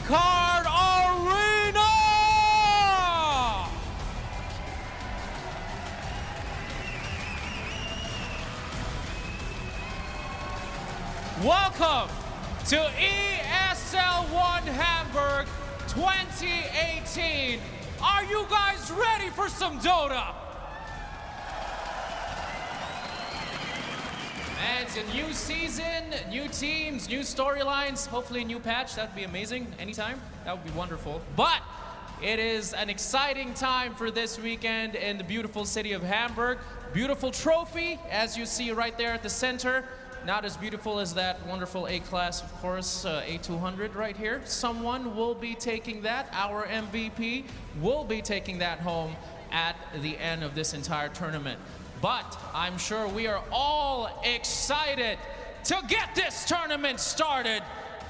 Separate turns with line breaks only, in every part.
Card Arena! Welcome to ESL One Hamburg 2018. Are you guys ready for some Dota? And it's a new season, new teams, new storylines, hopefully a new patch. That would be amazing anytime. That would be wonderful. But it is an exciting time for this weekend in the beautiful city of Hamburg. Beautiful trophy, as you see right there at the center. Not as beautiful as that wonderful A-class, of course, A200 right here. Someone will be taking that. Our MVP will be taking that home at the end of this entire tournament. But I'm sure we are all excited to get this tournament started.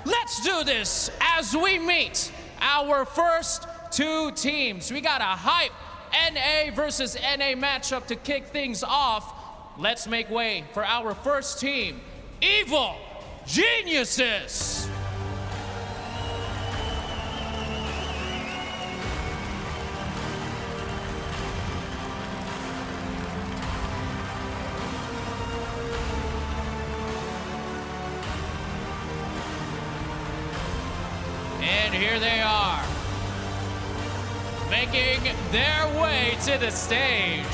Let's do this as we meet our first two teams. We got a hype NA versus NA matchup to kick things off. Let's make way for our first team, Evil Geniuses. And here they are, making their way to the stage.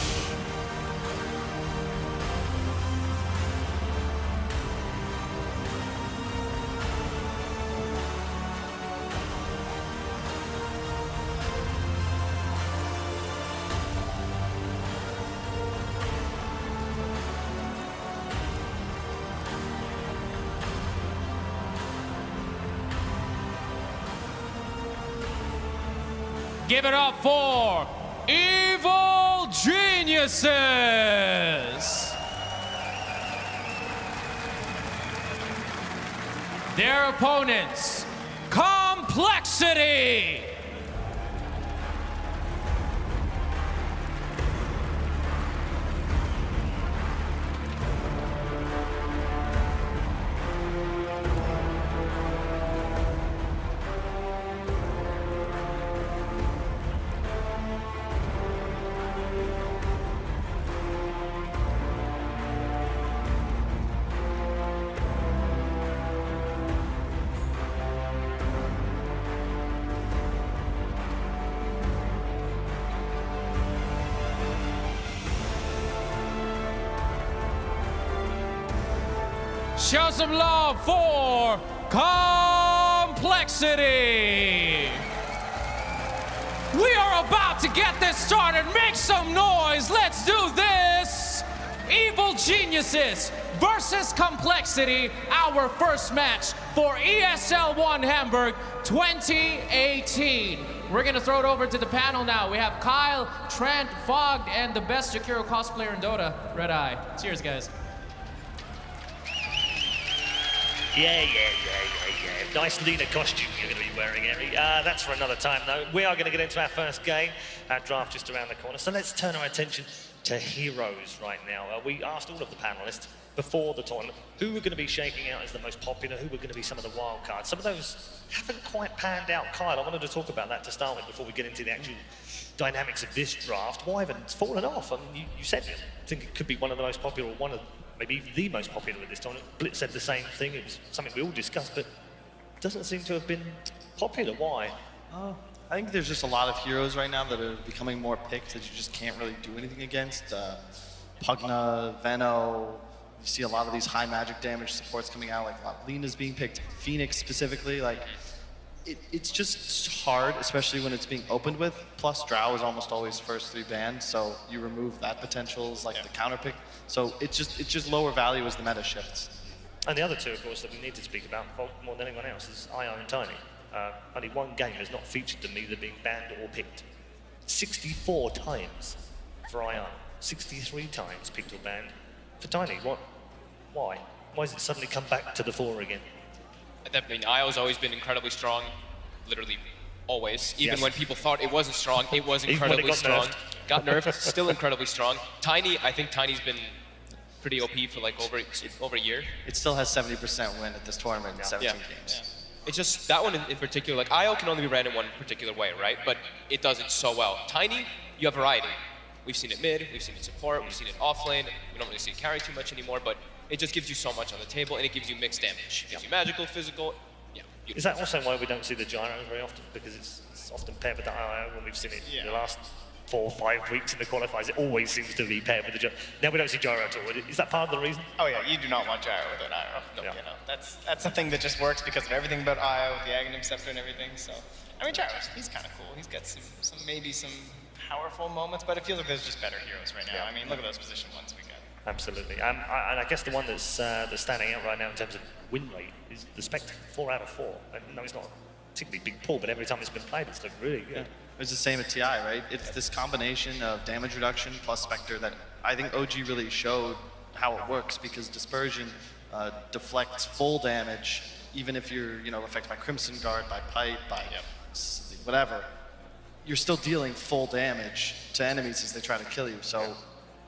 Give it up for Evil Geniuses! Their opponents, compLexity! Show some love for compLexity! We are about to get this started. Make some noise. Let's do this. Evil Geniuses versus compLexity, our first match for ESL One Hamburg 2018. We're gonna throw it over to the panel now. We have Kyle, Trent, Fogg, and the best Jakiro cosplayer in Dota, Red Eye. Cheers, guys.
Yeah. Nice leaner costume you're going to be wearing, Eri. That's for another time, though. We are going to get into our first game. Our draft just around the corner. So let's turn our attention to heroes right now. We asked all of the panelists before the tournament who were going to be shaking out as the most popular, who were going to be some of the wild cards. Some of those haven't quite panned out. Kyle, I wanted to talk about that to start with before we get into the actual dynamics of this draft. Wyvern's fallen off. I mean, you said it. I think it could be one of the most popular, one of maybe the most popular at this tournament. Blitz said the same thing. It was something we all discussed, but it doesn't seem to have been popular. Why?
I think there's just a lot of heroes right now that are becoming more picked that you just can't really do anything against. Pugna, Veno, you see a lot of these high magic damage supports coming out, like Lena's being picked, Phoenix specifically. Like, it's just hard, especially when it's being opened with. Plus, Drow is almost always first 3 banned, so you remove that potential as like the counter pick. So it's just lower value as the meta shifts.
And the other two, of course, that we need to speak about more than anyone else is Ion and Tiny. Only one game has not featured them either being banned or picked. 64 times for Ion, 63 times picked or banned. For Tiny, what? Why? Why has it suddenly come back to the fore again?
I mean, Io's always been incredibly strong, literally always. Even when people thought it wasn't strong, it was incredibly strong. Got nerfed, still incredibly strong. Tiny, I think Tiny's been pretty OP for like over a year.
It still has 70% win at this tournament in 17 games.
It's just that one in particular, like IO can only be ran in one particular way, right? But it does it so well. Tiny, you have variety. We've seen it mid, we've seen it support, we've seen it off lane. We don't really see it carry too much anymore, but it just gives you so much on the table, and it gives you mixed damage. It gives you magical, physical. Yeah.
Is that also why we don't see the gyro very often? Because it's often paired with the IO when we've seen it in the last 4 or 5 weeks in the qualifiers. It always seems to be paired with the gyro. Now we don't see gyro at all. Is that part of the reason?
Oh yeah, you do not want gyro with an IO. No,
Yeah.
you know, that's a thing that just works because of everything about IO, the Aghanim Scepter and everything. So, I mean, gyro's, he's kind of cool. He's got some maybe some powerful moments, but it feels like there's just better heroes right now. I mean, look at those position ones we got.
Absolutely. And I guess the one that's standing out right now in terms of win rate is the Spectre, 4 out of 4. And no, it's not a particularly big pull, but every time it's been played, it's looked really good.
It's the same at TI, right? It's this combination of damage reduction plus Spectre that I think OG really showed how it works, because Dispersion deflects full damage, even if you're, affected by Crimson Guard, by Pipe, by whatever. You're still dealing full damage to enemies as they try to kill you. So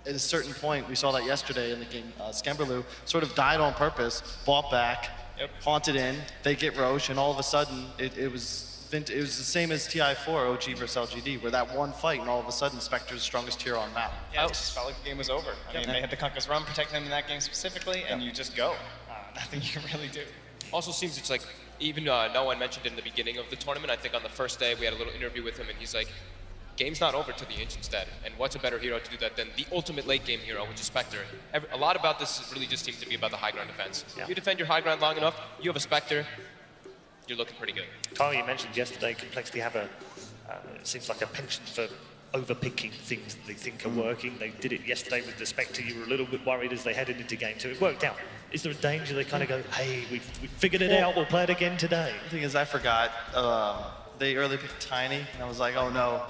at a certain point, we saw that yesterday in the game, Skemberlu sort of died on purpose, bought back, haunted in, they get Roche, and all of a sudden it was the same as TI4 OG versus LGD, where that one fight and all of a sudden Spectre's strongest hero on map.
Yeah, it just felt like the game was over. I mean, they had the Conquest Run protect them in that game specifically, and you just go. Nothing you can really do.
Also seems it's like, even no one mentioned it in the beginning of the tournament. I think on the first day we had a little interview with him, and he's like, game's not over to the Ancient's dead. And what's a better hero to do that than the ultimate late game hero, which is Spectre? A lot about this really just seems to be about the high ground defense. If you defend your high ground long enough, you have a Spectre, you're looking pretty good.
Kyle, you mentioned yesterday compLexity have it seems like a penchant for overpicking things that they think are working. They did it yesterday with the Spectre. You were a little bit worried as they headed into game 2. It worked out. Is there a danger they kind of go, hey, we've figured it out, we'll play it again today?
The thing is, I forgot, they early picked Tiny, and I was like, oh no,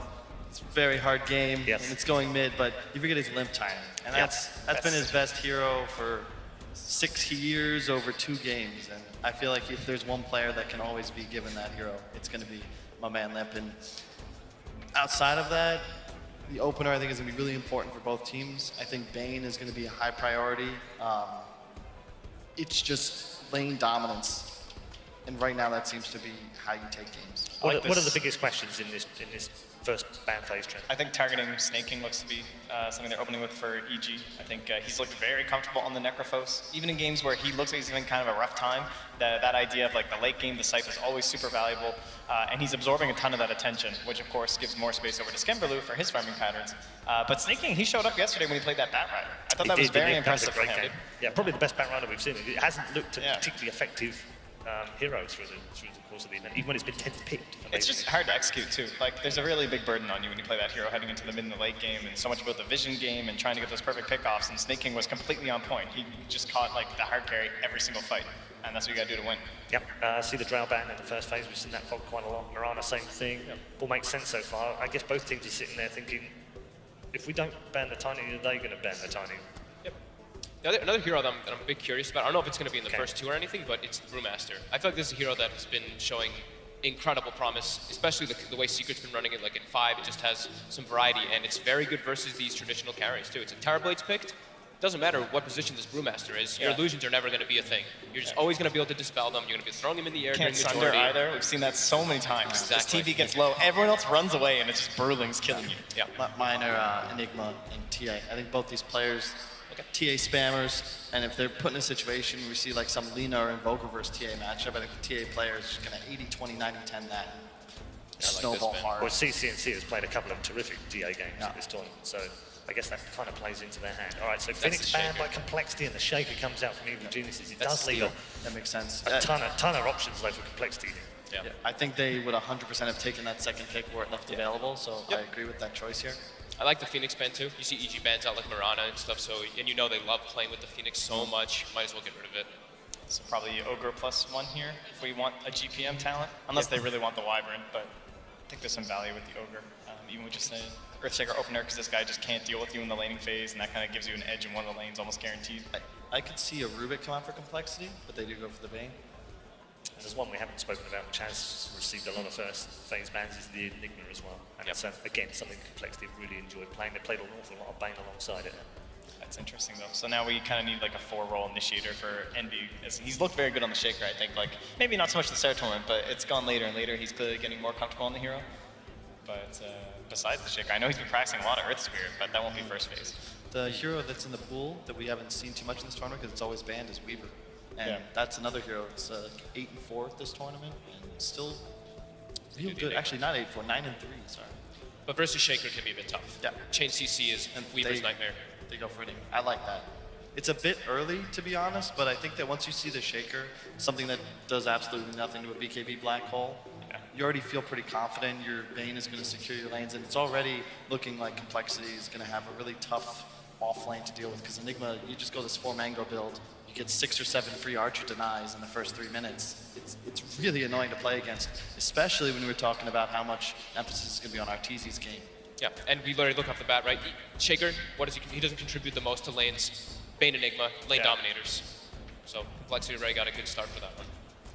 it's a very hard game, and it's going mid, but you forget he's Limp Tiny. And that's been his best hero for 6 years over 2 games, and I feel like if there's one player that can always be given that hero, it's going to be my man Limp. And outside of that, the opener I think is going to be really important for both teams. I think Bane is going to be a high priority. It's just lane dominance, and right now that seems to be how you take games.
What are the biggest questions in this first ban phase trend?
I think targeting Snake King looks to be something they're opening with for EG. I think he's looked very comfortable on the Necrophos. Even in games where he looks like he's having kind of a rough time, that idea of like the late game, the Scythe is always super valuable, and he's absorbing a ton of that attention, which of course gives more space over to Skemberlu for his farming patterns. But Snake King, he showed up yesterday when he played that Bat Rider. I thought that was very impressive for him.
Yeah, probably the best Bat Rider we've seen. It hasn't looked particularly effective heroes through the course of the event, even when it's been 10th picked.
It's just hard to execute too. Like, there's a really big burden on you when you play that hero heading into the mid and the late game, and so much about the vision game and trying to get those perfect pickoffs, and Snake King was completely on point. He just caught like the hard carry every single fight, and that's what you gotta do to win.
Yep, see the Drow ban in the first phase, we've seen that fog quite a lot. Mirana, same thing. All makes sense so far. I guess both teams are sitting there thinking, if we don't ban the Tiny, are they gonna ban the Tiny?
Another hero that I'm a bit curious about, I don't know if it's going to be in the first 2 or anything, but it's the Brewmaster. I feel like this is a hero that has been showing incredible promise, especially the way Secret's been running it. Like in 5, it just has some variety, and it's very good versus these traditional carries too. It's a Terrablade's picked. Doesn't matter what position this Brewmaster is, your illusions are never going to be a thing. You're just always going to be able to dispel them. You're going to be throwing them in the air
Can't
during
sunder either. We've seen that so many times.
Exactly.
This TV gets low, everyone else runs away, and it's just Brewling's killing you.
Yeah.
Mine are Enigma and TA. I think both these players, TA spammers, and if they're put in a situation where we see like some Lina or Invoker versus TA matchup, I think the TA player is going to 80, 20, 90, 10 that. Snowball hard.
Well, CCNC has played a couple of terrific TA games at this tournament, so I guess that kind of plays into their hand. All right, so Phoenix banned by compLexity, and the Shaker comes out from Evil Geniuses. It does leave
that makes sense.
a ton of options though for compLexity here.
Yeah. I think they would 100% have taken that second pick where it left available, so I agree with that choice here.
I like the Phoenix ban too. You see EG bans out like Mirana and stuff, so, and you know they love playing with the Phoenix so much, might as well get rid of it.
So probably Ogre +1 here if we want a GPM talent, unless they really want the Wyvern, but I think there's some value with the Ogre, even with just an Earthshaker opener, because this guy just can't deal with you in the laning phase, and that kind of gives you an edge in one of the lanes, almost guaranteed.
I could see a Rubik come out for compLexity, but they do go for the Bane.
And there's one we haven't spoken about, which has received a lot of first phase bans, is the Enigma as well. And it's, again, something compLexity have really enjoyed playing. They played an awful lot of Bane alongside it.
I That's interesting though. So now we kind of need like a 4-role initiator for Envy. He's looked very good on the Shaker, I think. Like maybe not so much the start tournament, but it's gone later and later. He's clearly getting more comfortable on the hero. But besides the Shaker, I know he's been practicing a lot of Earth Spirit, but that won't be first phase.
The hero that's in the pool that we haven't seen too much in this tournament because it's always banned is Weaver. And that's another hero. It's 8-4 this tournament and still real good. Actually, not 8-4, 9-3, sorry.
But versus Shaker can be a bit tough.
Yeah.
Chain CC is Weaver's nightmare.
They go for it. I like that. It's a bit early, to be honest, but I think that once you see the Shaker, something that does absolutely nothing to a BKB black hole, you already feel pretty confident your Bane is going to secure your lanes, and it's already looking like compLexity is going to have a really tough off lane to deal with, because Enigma, you just go this 4-mango build, you get 6 or 7 free Archer denies in the first 3 minutes. It's really annoying to play against, especially when we were talking about how much emphasis is going to be on Arteezy's game.
Yeah, and we already look off the bat, right? Shaker, what does he doesn't contribute the most to lanes. Bane Enigma, lane dominators. So compLexity already got a good start for that one.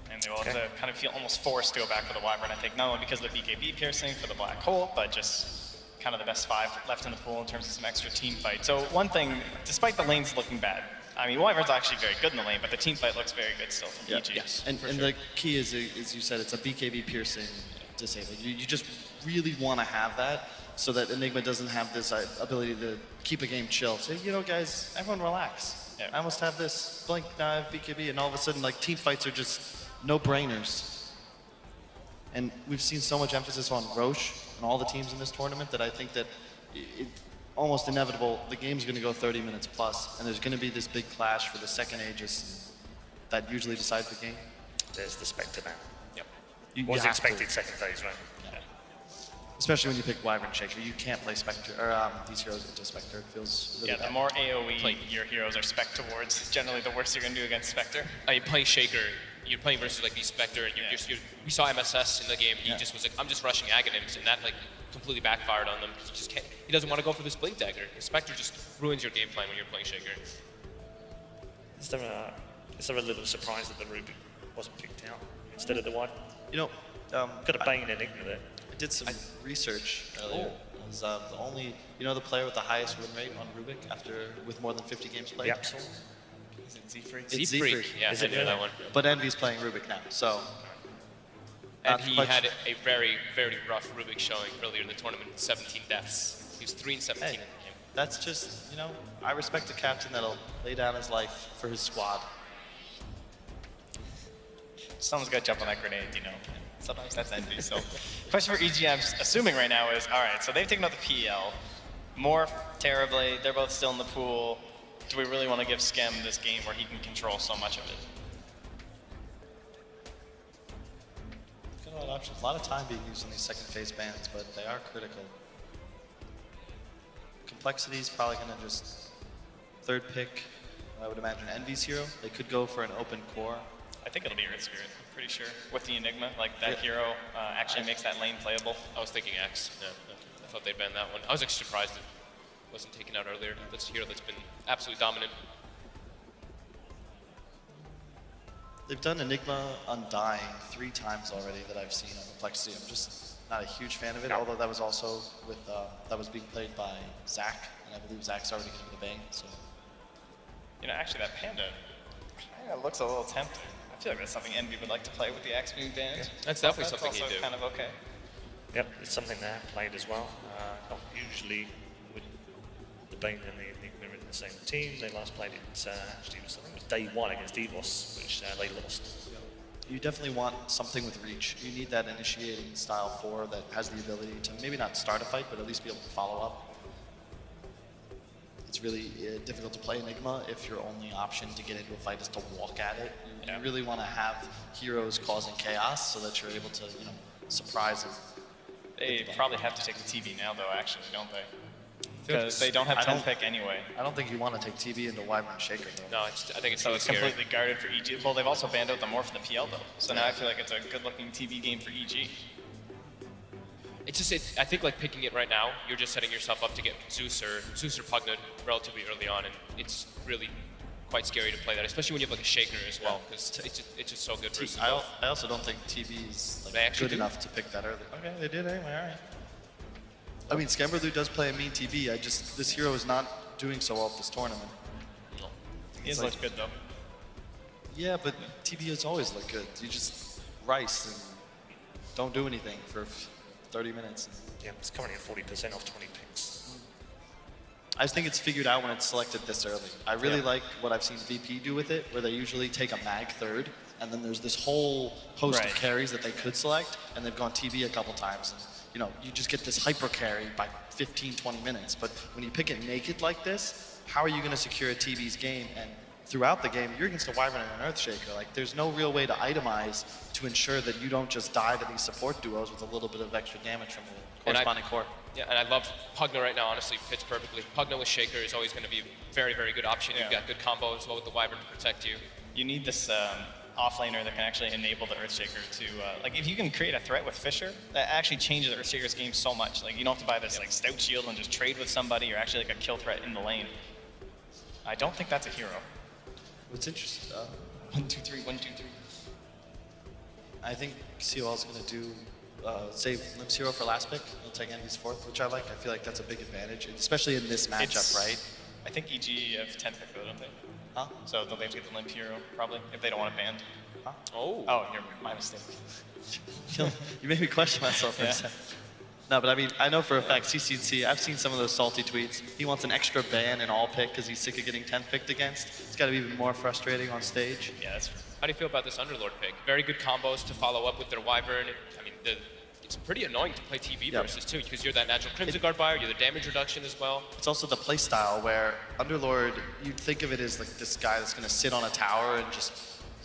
And they will have to kind of feel almost forced to go back for the Wyvern, I think, not only because of the BKB piercing for the black hole, but just kind of the best 5 left in the pool in terms of some extra team fight. So one thing, despite the lanes looking bad, I mean, Wyvern's actually very good in the lane, but the team fight looks very good still from EG.
Yes, and the key is, as you said, it's a BKB piercing disabled. You just really want to have that so that Enigma doesn't have this ability to keep a game chill. So, you know, guys, everyone relax.
Yeah.
I must have this blink, now I have BKB, and all of a sudden, like, team fights are just no-brainers. And we've seen so much emphasis on Roche and all the teams in this tournament that I think that it's almost inevitable the game's going to go 30 minutes plus, and there's going to be this big clash for the second Aegis that usually decides the game.
There's the Spectre now.
Yep.
You
Was
have
expected
to.
second phase, right?
Especially when you pick Wyvern Shaker, you can't play Spectre or these heroes into Spectre. It feels really bad.
The more AoE your heroes are spec towards, generally the worse you're going to do against Spectre.
You're playing Shaker, you're playing versus like these Spectre, and we saw MSS in the game. He just was like, I'm just rushing Aghanims, and that like completely backfired on them. He just can't. He doesn't want to go for this Blink Dagger. Spectre just ruins your game plan when you're playing Shaker.
Is there a little surprise that the Ruby wasn't picked out instead of the Wyvern?
You know,
Got a Bane Enigma there.
I did some research earlier. It was the only, the player with the highest win rate on Rubik with more than 50 games played.
Yep.
Is it Z-Freak?
It's
Z-Freak. Yeah,
Is
I
it
know
really?
that one.
But Envy's playing Rubik now, so.
And he had a very, very rough Rubik showing earlier in the tournament, 17 deaths. He was 3 and 17 in the game.
That's just, I respect a captain that'll lay down his life for his squad.
Someone's got to jump on that grenade, Sometimes that's Envy. So, question for EG, I'm assuming right now is, all right, so they've taken out the PL. Morph, terribly, they're both still in the pool. Do we really want to give Skem this game where he can control so much of it?
Got a lot of options. A lot of time being used on these second phase bans, but they are critical. compLexity is probably going to just third pick, I would imagine, Envy's hero. They could go for an open core.
I think it'll be Earth Spirit, I'm pretty sure. With the Enigma, like that hero actually makes that lane playable.
I was thinking X. Yeah, I thought they'd ban that one. I was actually surprised it wasn't taken out earlier. That's a hero that's been absolutely dominant.
They've done Enigma Undying 3 times already that I've seen on compLexity. I'm just not a huge fan of it, although that was also with, that was being played by Zach, and I believe Zach's already getting the bang, so.
Actually that Panda kind of looks a little tempting. I feel like that's something Envy would like to play with the Axe being banned.
Yeah, that's definitely something
also
he'd do.
kind of okay.
Yep, it's something they have played as well. Not usually with the Bane and the Enigma in the same team. They last played it, actually, I think it was day 1 against EVOS, which they lost.
You definitely want something with reach. You need that initiating style 4 that has the ability to maybe not start a fight, but at least be able to follow up. It's really difficult to play Enigma if your only option to get into a fight is to walk at it. You really want to have heroes causing chaos so that you're able to, surprise them.
They probably have to take the TB now, though, actually, don't they? Because they don't have 10th pick anyway.
I don't think you want to take TB into Wyvern Shaker, though.
No, I think it's
So
really
it's
scary.
completely guarded for EG. Well, they've also banned out the Morph and the PL, though. So now I feel like it's a good-looking TB game for EG.
It's just, I think like picking it right now, you're just setting yourself up to get Zeus or Pugna relatively early on, and it's really quite scary to play that, especially when you have like a Shaker as well, because it's just so good versus both.
I also don't think TB is
They actually
good
do.
enough to pick that early. Okay, they did anyway, all right. I mean, Skemberlu does play a mean TB. This hero is not doing so well at this tournament.
He has looked good though.
Yeah, but TB has always looked good. You just rice and don't do anything for 30 minutes.
Yeah, it's currently at 40% off 20 picks.
I just think it's figured out when it's selected this early. I really like what I've seen VP do with it, where they usually take a mag third, and then there's this whole host of carries that they could select, and they've gone TB a couple times. And, you know, you just get this hyper carry by 15, 20 minutes. But when you pick it naked like this, how are you going to secure a TB's game? And throughout the game, you're against a Wyvern and an Earthshaker. Like, there's no real way to itemize to ensure that you don't just die to these support duos with a little bit of extra damage from the corresponding core.
Yeah, and I love Pugna right now, honestly, fits perfectly. Pugna with Shaker is always going to be a very, very good option. You've got good combo as well with the Wyvern to protect you.
You need this offlaner that can actually enable the Earthshaker to, like, if you can create a threat with Fisher, that actually changes Earthshaker's game so much. Like, you don't have to buy this like stout shield and just trade with somebody. You're actually like a kill threat in the lane. I don't think that's a hero.
What's interesting,
1, 2, 3, 1, 2, 3.
I think COL is going to do save Limp's hero for last pick. He'll take Envy's fourth, which I like. I feel like that's a big advantage, especially in this matchup, right?
I think EG have 10 pick though, don't they?
Huh?
So they'll have to get the Limp hero, probably, if they don't want to ban.
Huh?
Oh.
Oh, my mistake.
You made me question myself for a second. No, but I mean, I know for a fact, CCC, I've seen some of those salty tweets. He wants an extra ban in all pick because he's sick of getting 10th picked against. It's got to be even more frustrating on stage.
Yeah, that's true.
How do you feel about this Underlord pick? Very good combos to follow up with their Wyvern. I mean, it's pretty annoying to play TV versus too, because you're that natural Crimson Guard buyer, you're the damage reduction as well.
It's also the play style where Underlord, you'd think of it as like this guy that's going to sit on a tower and just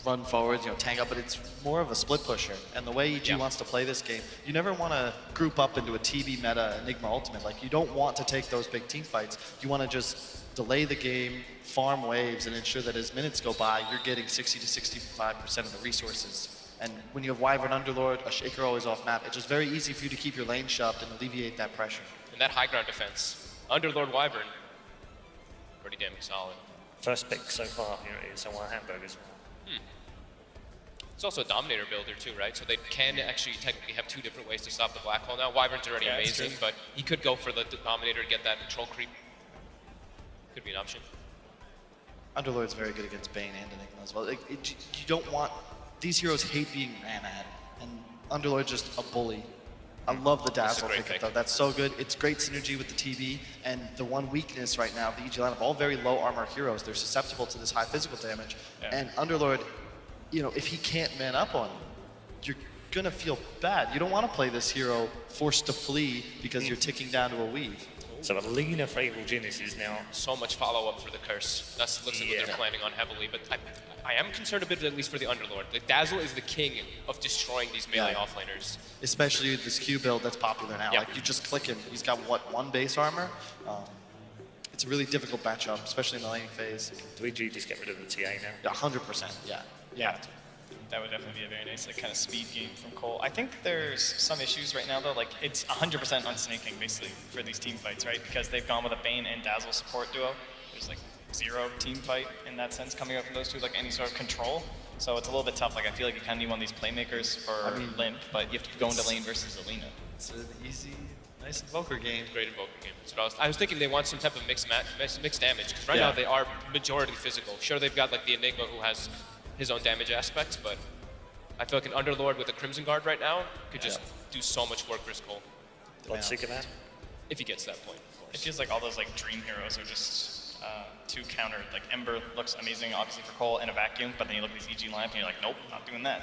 run forwards, you know, tank up, but it's more of a split pusher. And the way EG wants to play this game, you never want to group up into a TB meta Enigma Ultimate. Like, you don't want to take those big team fights. You want to just delay the game, farm waves, and ensure that as minutes go by, you're getting 60 to 65% of the resources. And when you have Wyvern Underlord, a Shaker always off map, it's just very easy for you to keep your lane shoved and alleviate that pressure.
And that high ground defense, Underlord Wyvern, pretty damn solid.
First pick so far here at ESL One Hamburg as well.
It's also a Dominator builder too, right? So they can actually technically have two different ways to stop the black hole now. Wyvern's already amazing, but he could go for the Dominator to get that control creep. Could be an option.
Underlord's very good against Bane and Enigma as well. Like, you don't want, these heroes hate being ran at, and Underlord's just a bully. I love the Dazzle pick though. That's so good. It's great synergy with the TB, and the one weakness right now, the EG lineup, all very low armor heroes. They're susceptible to this high physical damage, and Underlord, you know, if he can't man up on you, you're gonna feel bad. You don't want to play this hero forced to flee because you're ticking down to a weave.
So a Lena for Evil Genius is now
so much follow-up for the curse. That's looks like what they're planning on heavily, but I am concerned a bit, at least for the Underlord. The Dazzle is the king of destroying these melee offlaners.
Especially this Q build that's popular now. Like, you just click him. He's got, what, 1 base armor? It's a really difficult matchup, especially in the laning phase.
Do we just get rid of the TA now?
100%, yeah.
Yeah. That would definitely be a very nice, like, kind of speed game from Cole. I think there's some issues right now, though. Like, it's 100% unsnaking, basically, for these team fights, right? Because they've gone with a Bane and Dazzle support duo. There's, like, 0 team fight in that sense coming out from those two, like, any sort of control. So it's a little bit tough. Like, I feel like you kind of need one of these playmakers for Limp, but you have to go into lane versus Alina.
It's an easy, nice invoker game.
Great invoker game. That's what I was thinking they want some type of mixed damage, because right now they are majority physical. Sure, they've got, like, the Enigma who has his own damage aspects, but I feel like an Underlord with a Crimson Guard right now could just do so much work for his Cole.
Bloodseeker man?
If he gets to that point, of course.
It feels like all those, like, dream heroes are just too countered. Like, Ember looks amazing, obviously, for Cole in a vacuum, but then you look at these EG lineup and you're like, nope, not doing that.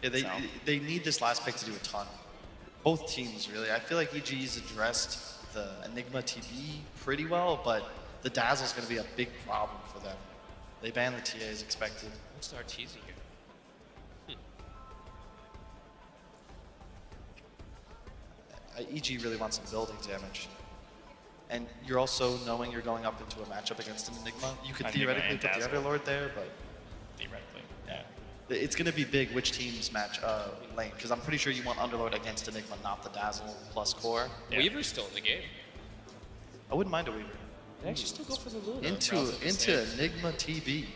Yeah, they need this last pick to do a ton. Both teams, really. I feel like EG's addressed the Enigma TB pretty well, but the Dazzle's going to be a big problem for them. They ban the TA as expected.
What's the Arteezy here?
EG really wants some building damage. And you're also knowing you're going up into a matchup against an Enigma. You could theoretically put the Underlord there, but
theoretically, yeah.
It's going to be big which teams match lane, because I'm pretty sure you want Underlord against Enigma, not the Dazzle plus core.
Yeah. Weaver's still in the game.
I wouldn't mind a Weaver.
They actually still go for the Luna.
Into Enigma TB.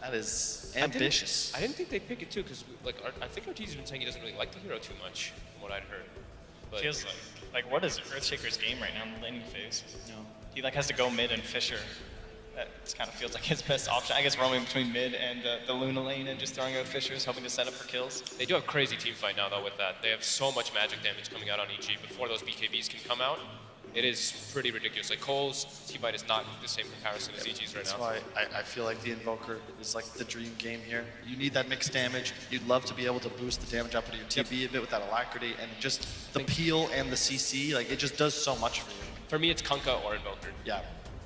That is ambitious.
I didn't think they'd pick it too, because like I think Arteezy's been saying he doesn't really like the hero too much, from what I'd heard. But
feels like what is Earthshaker's game right now in the laning phase?
No.
he like has to go mid and Fisher. That kind of feels like his best option. I guess roaming between mid and the Luna lane and just throwing out Fishers, hoping to set up for kills.
They do have crazy team fight now though with that. They have so much magic damage coming out on EG before those BKBs can come out. It is pretty ridiculous. Like Cole's team fight is not the same comparison as EG's right
That's
now.
why I feel like the Invoker is like the dream game here. You need that mixed damage. You'd love to be able to boost the damage up into your TB a bit with that Alacrity, and just the peel and the CC, like it just does so much for you.
For me, it's Kunkka or Invoker.
Yeah.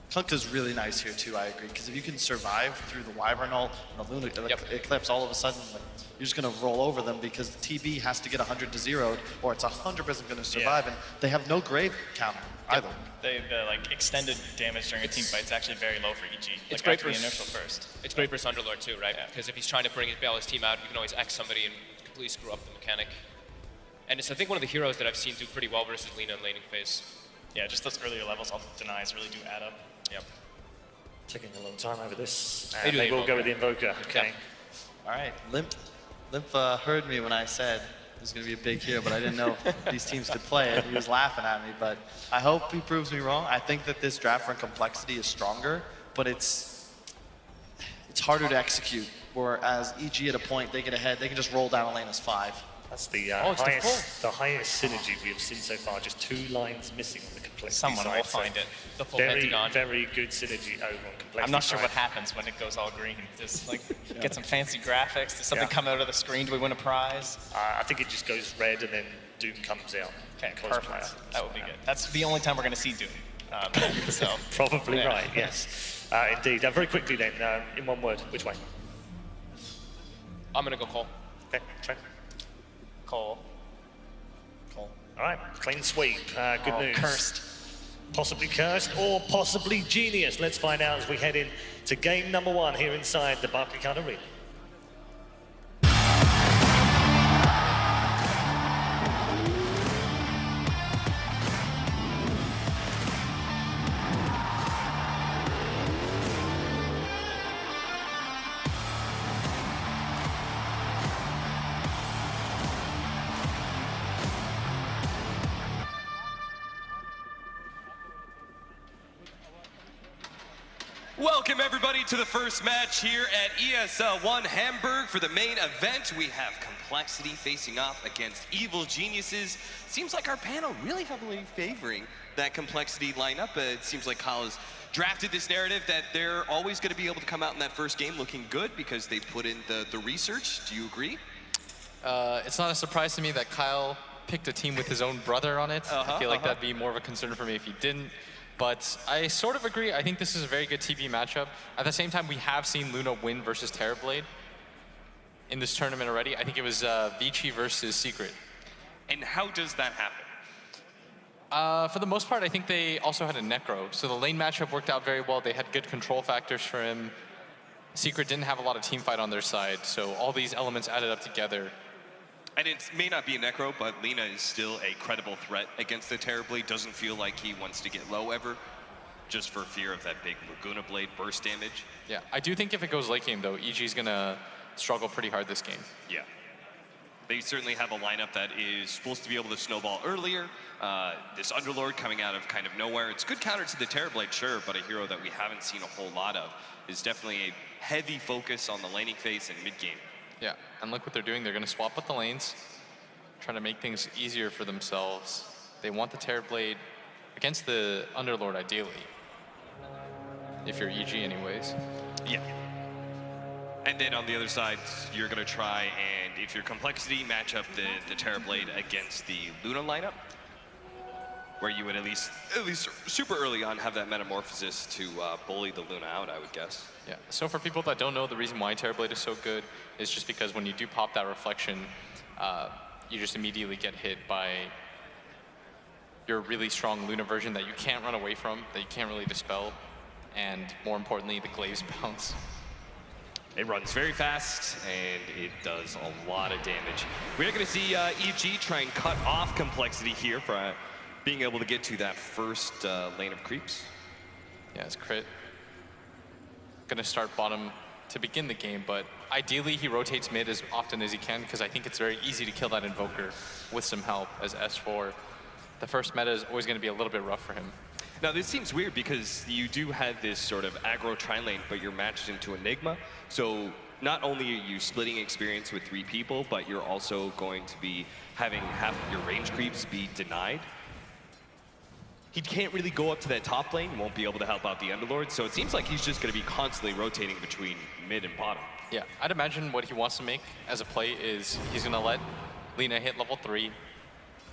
Kunkka's really nice here too, I agree, because if you can survive through the Wyvern ult and the Luna Eclipse, all of a sudden like, you're just going to roll over them because TB has to get 100 to 0'd or it's 100% going to survive, and they have no grave counter either.
The like extended damage during a team fight is actually very low for EG.
It's
like,
great
after
for
the initial burst.
It's great for Sunderlord too, right? Because if he's trying to bail his team out, you can always X somebody and completely screw up the mechanic. And it's I think one of the heroes that I've seen do pretty well versus Lina in laning phase.
Yeah, just those earlier levels, all the denies really do add up.
Yep.
Taking a long time over this.
They do
They
the
will go
Invoker.
with the Invoker. Okay.
All right, Limp heard me when I said there's going to be a big hero, but I didn't know if these teams could play it. He was laughing at me, but I hope he proves me wrong. I think that this draft from compLexity is stronger, but it's harder to execute. Whereas EG at a point, they get ahead, they can just roll down a lane as 5.
That's the
it's the
highest synergy we have seen so far. Just 2 lines missing on the compLexity
Someone
side.
will find it.
The full
Very,
Pentagon.
very good synergy over on compLexity
I'm not sure
side.
what happens when it goes all green. Just like get some fancy graphics. Does something come out of the screen? Do we win a prize?
I think it just goes red and then Doom comes out.
Okay,
Cosplayer.
perfect. That would be good. That's the only time we're going to see Doom. So
Probably
yeah.
right, yes. Indeed. Very quickly then, in one word, which way?
I'm gonna go Cole.
Okay, Trent.
Cole.
Cool.
All right, clean sweep. Good news.
Cursed.
Possibly cursed or possibly genius. Let's find out as we head in to game number 1 here inside the Barclaycard Arena.
Welcome everybody to the first match here at ESL One Hamburg. For the main event, we have compLexity facing off against Evil Geniuses. Seems like our panel really heavily favoring that compLexity lineup. It seems like Kyle has drafted this narrative that they're always going to be able to come out in that first game looking good because they've put in the research. Do you agree?
It's not a surprise to me that Kyle picked a team with his own brother on it. I feel like that'd be more of a concern for me if he didn't. But I sort of agree. I think this is a very good TB matchup. At the same time, we have seen Luna win versus Terrorblade in this tournament already. I think it was Vici versus Secret.
And how does that happen?
For the most part, I think they also had a Necro. So the lane matchup worked out very well. They had good control factors for him. Secret didn't have a lot of team fight on their side. So all these elements added up together.
And it may not be a Necro, but Lina is still a credible threat against the Terrorblade. Doesn't feel like he wants to get low ever, just for fear of that big Laguna Blade burst damage.
Yeah, I do think if it goes late game, though, EG's going to struggle pretty hard this game.
Yeah. They certainly have a lineup that is supposed to be able to snowball earlier. This Underlord coming out of kind of nowhere. It's good counter to the Terrorblade, sure, but a hero that we haven't seen a whole lot of. Is definitely a heavy focus on the laning phase and mid-game.
Yeah, and look what they're doing. They're going to swap up the lanes, trying to make things easier for themselves. They want the Terrorblade against the Underlord, ideally. If you're EG anyways.
Yeah. And then on the other side, you're going to try and, if you're compLexity, match up the Terrorblade against the Luna lineup, where you would at least super early on have that metamorphosis to bully the Luna out, I would guess.
Yeah, so for people that don't know, the reason why Terrorblade is so good is just because when you do pop that reflection, you just immediately get hit by your really strong Luna version that you can't run away from, that you can't really dispel, and more importantly, the Glaives bounce.
It runs very fast, and it does a lot of damage. We're going to see EG try and cut off compLexity here for being able to get to that first lane of creeps.
Yeah, it's crit. Gonna start bottom to begin the game, but ideally he rotates mid as often as he can because I think it's very easy to kill that Invoker with some help as S4. The first meta is always gonna be a little bit rough for him.
Now this seems weird because you do have this sort of aggro tri lane, but you're matched into Enigma. So not only are you splitting experience with 3 people, but you're also going to be having half of your range creeps be denied. He can't really go up to that top lane, won't be able to help out the Underlord, so it seems like he's just going to be constantly rotating between mid and bottom.
Yeah, I'd imagine what he wants to make as a play is he's going to let Lina hit level 3,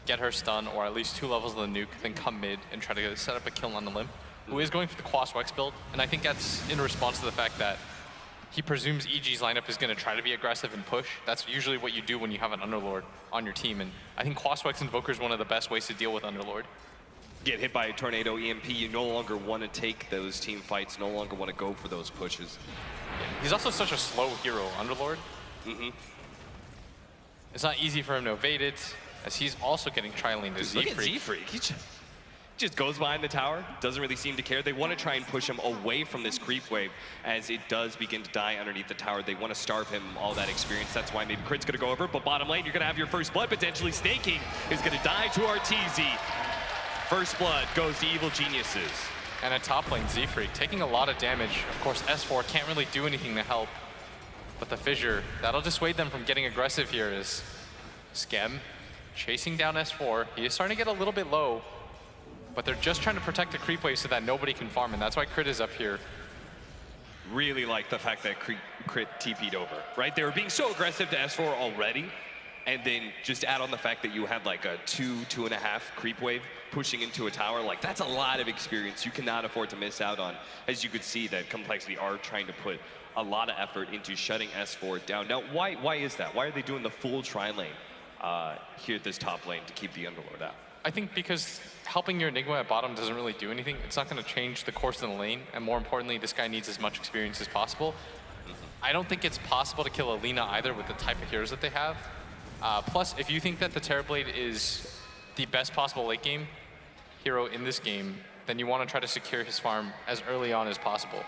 get her stun, or at least 2 levels of the nuke, then come mid and try to set up a kill on the Limp, who is going for the Quaswex build, and I think that's in response to the fact that he presumes EG's lineup is going to try to be aggressive and push. That's usually what you do when you have an Underlord on your team, and I think Quaswex Invoker is one of the best ways to deal with Underlord.
Get hit by a Tornado EMP, you no longer want to take those team fights, no longer want to go for those pushes.
Yeah. He's also such a slow hero, Underlord. It's not easy for him to evade it, as he's also getting tri-laned to
Look at Z-Freak. He just goes behind the tower, doesn't really seem to care. They want to try and push him away from this creep wave as it does begin to die underneath the tower. They want to starve him all that experience. That's why maybe Crit's going to go over, but bottom lane, you're going to have your first blood potentially. Snaking is going to die to RTZ. First blood goes to Evil Geniuses.
And at top lane, Z-Freak taking a lot of damage. Of course, S4 can't really do anything to help. But the Fissure, that'll dissuade them from getting aggressive here as Skem chasing down S4. He is starting to get a little bit low, but they're just trying to protect the creep wave so that nobody can farm, and that's why Crit is up here.
Really like the fact that Crit TP'd over, right? They were being so aggressive to S4 already, and then just add on the fact that you had like a 2.5 creep wave pushing into a tower. Like, that's a lot of experience you cannot afford to miss out on. As you could see, that compLexity are trying to put a lot of effort into shutting S4 down. Now, why is that? Why are they doing the full tri-lane here at this top lane to keep the Underlord out?
I think because helping your Enigma at bottom doesn't really do anything. It's not going to change the course of the lane, and more importantly, this guy needs as much experience as possible. I don't think it's possible to kill Alina either with the type of heroes that they have. Plus, if you think that the Terrorblade is the best possible late game hero in this game, then you want to try to secure his farm as early on as possible.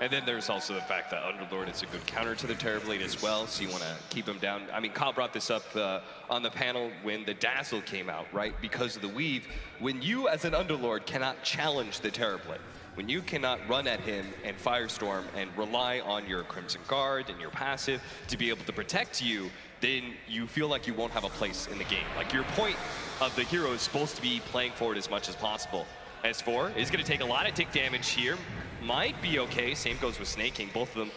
And then there's also the fact that Underlord is a good counter to the Terrorblade as well, so you want to keep him down. I mean, Kyle brought this up on the panel when the Dazzle came out, right? Because of the weave, when you as an Underlord cannot challenge the Terrorblade, when you cannot run at him and Firestorm and rely on your Crimson Guard and your passive to be able to protect you, then you feel like you won't have a place in the game. Like, your point of the hero is supposed to be playing forward as much as possible. S4 is going to take a lot of tick damage here. Might be okay. Same goes with Snaking. Both of them,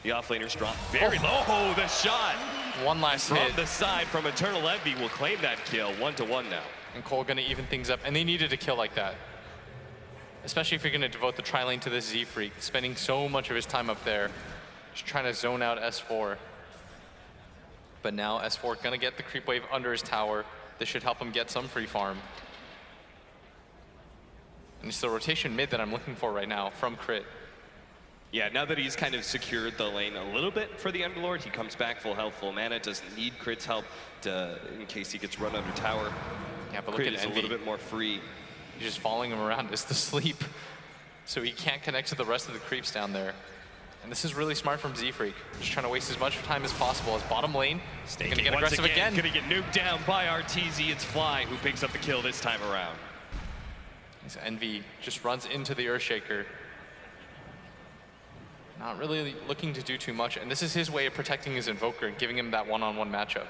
the offlaners drop very low. Oh, the shot!
One last
from
hit.
the side from Eternal Envy will claim that kill. 1-1 now.
And Cole gonna even things up, and they needed a kill like that. Especially if you're gonna devote the tri-lane to this Z-Freak, spending so much of his time up there, just trying to zone out S4. But now S4 gonna get the creep wave under his tower. This should help him get some free farm. And it's the rotation mid that I'm looking for right now from Crit.
Yeah, now that he's kind of secured the lane a little bit for the Underlord, he comes back full health, full mana, doesn't need Crit's help in case he gets run under tower.
Yeah, but
Crit
look at
is
Envy.
a little bit more free.
He's just following him around as the sleep. So he can't connect to the rest of the creeps down there. And this is really smart from Z-Freak. Just trying to waste as much time as possible as bottom lane. Gonna get aggressive again.
Gonna get nuked down by RTZ. It's Fly who picks up the kill this time around.
As Envy just runs into the Earthshaker. Not really looking to do too much, and this is his way of protecting his Invoker and giving him that one-on-one matchup.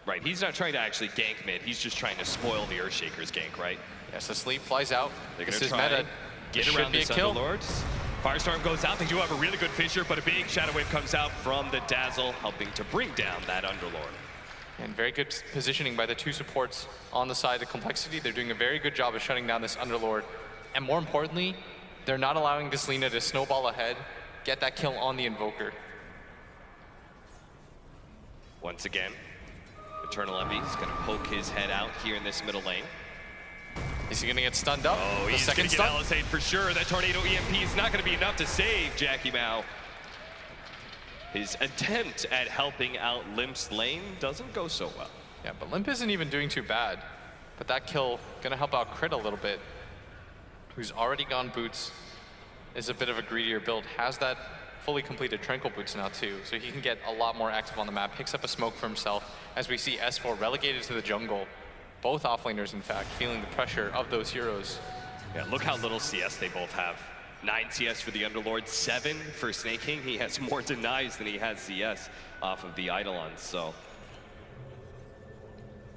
Right, he's not trying to actually gank mid, he's just trying to spoil the Earthshaker's gank, right?
Yes, the sleep flies out.
They're
This
gonna
is
try
meta.
get
This
around
should be a
this
kill.
Underlord. Firestorm goes out, they do have a really good Fissure, but a big Shadow Wave comes out from the Dazzle, helping to bring down that Underlord.
And very good positioning by the two supports on the side of compLexity. They're doing a very good job of shutting down this Underlord. And more importantly, they're not allowing this Lina to snowball ahead, get that kill on the Invoker.
Once again, Eternal Envy is going to poke his head out here in this middle lane.
Is he going to get stunned up?
Oh, he's going to get Alisade for sure. That Tornado EMP is not going to be enough to save Jackie Mao. His attempt at helping out Limp's lane doesn't go so well.
Yeah, but Limp isn't even doing too bad. But that kill gonna help out Crit a little bit. Who's already gone boots, is a bit of a greedier build, has that fully completed Tranquil boots now too, so he can get a lot more active on the map, picks up a smoke for himself, as we see S4 relegated to the jungle. both offlaners, in fact, feeling the pressure of those heroes.
Yeah, look how little CS they both have. 9 CS for the Underlord, 7 for Snake King. He has more denies than he has CS off of the Eidolons, so.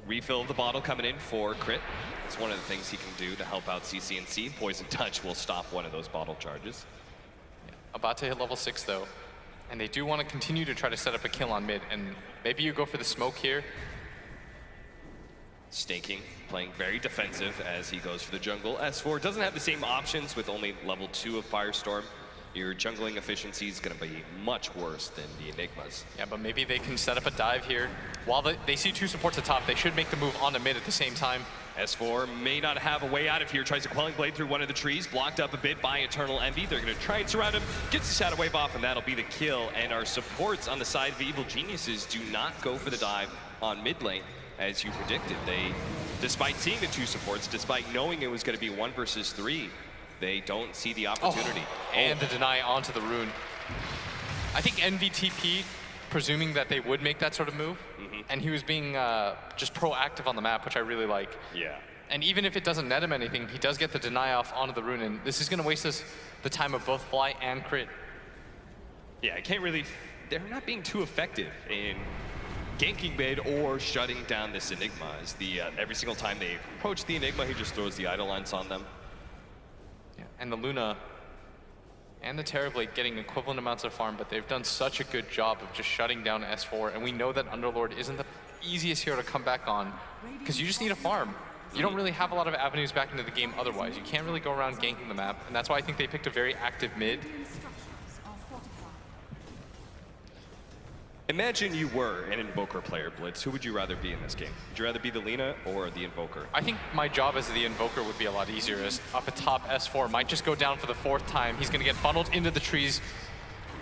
Refill of the bottle coming in for Crit. It's one of the things he can do to help out CCNC. Poison Touch will stop one of those bottle charges.
Yeah, about to hit level 6 though. And they do want to continue to try to set up a kill on mid, and maybe you go for the smoke here.
Snake King playing very defensive as he goes for the jungle. S4 doesn't have the same options with only level 2 of Firestorm. Your jungling efficiency is going to be much worse than the Enigmas.
Yeah, but maybe they can set up a dive here. While they see 2 supports atop, they should make the move on to mid at the same time.
S4 may not have a way out of here. Tries a Quelling Blade through one of the trees, blocked up a bit by Eternal Envy. They're going to try and surround him, gets the Shadow Wave off, and that'll be the kill. And our supports on the side of Evil Geniuses do not go for the dive on mid lane, as you predicted. They, despite seeing the 2 supports, despite knowing it was going to be 1 versus 3, they don't see the opportunity.
And the deny onto the rune. I think NVTP, presuming that they would make that sort of move, and he was being just proactive on the map, which I really like.
Yeah.
And even if it doesn't net him anything, he does get the deny off onto the rune, and this is going to waste us the time of both Fly and Crit.
Yeah, I can't really, they're not being too effective in ganking mid or shutting down this Enigma. As the every single time they approach the Enigma, he just throws the Eidolons on them.
Yeah, and the Luna and the Terrorblade getting equivalent amounts of farm, but they've done such a good job of just shutting down S4, and we know that Underlord isn't the easiest hero to come back on, because you just need a farm. You don't really have a lot of avenues back into the game otherwise. You can't really go around ganking the map, and that's why I think they picked a very active mid.
Imagine you were an Invoker player, Blitz. Who would you rather be in this game? Would you rather be the Lina or the Invoker?
I think my job as the Invoker would be a lot easier, as up atop S4 might just go down for the 4th time. He's going to get funneled into the trees,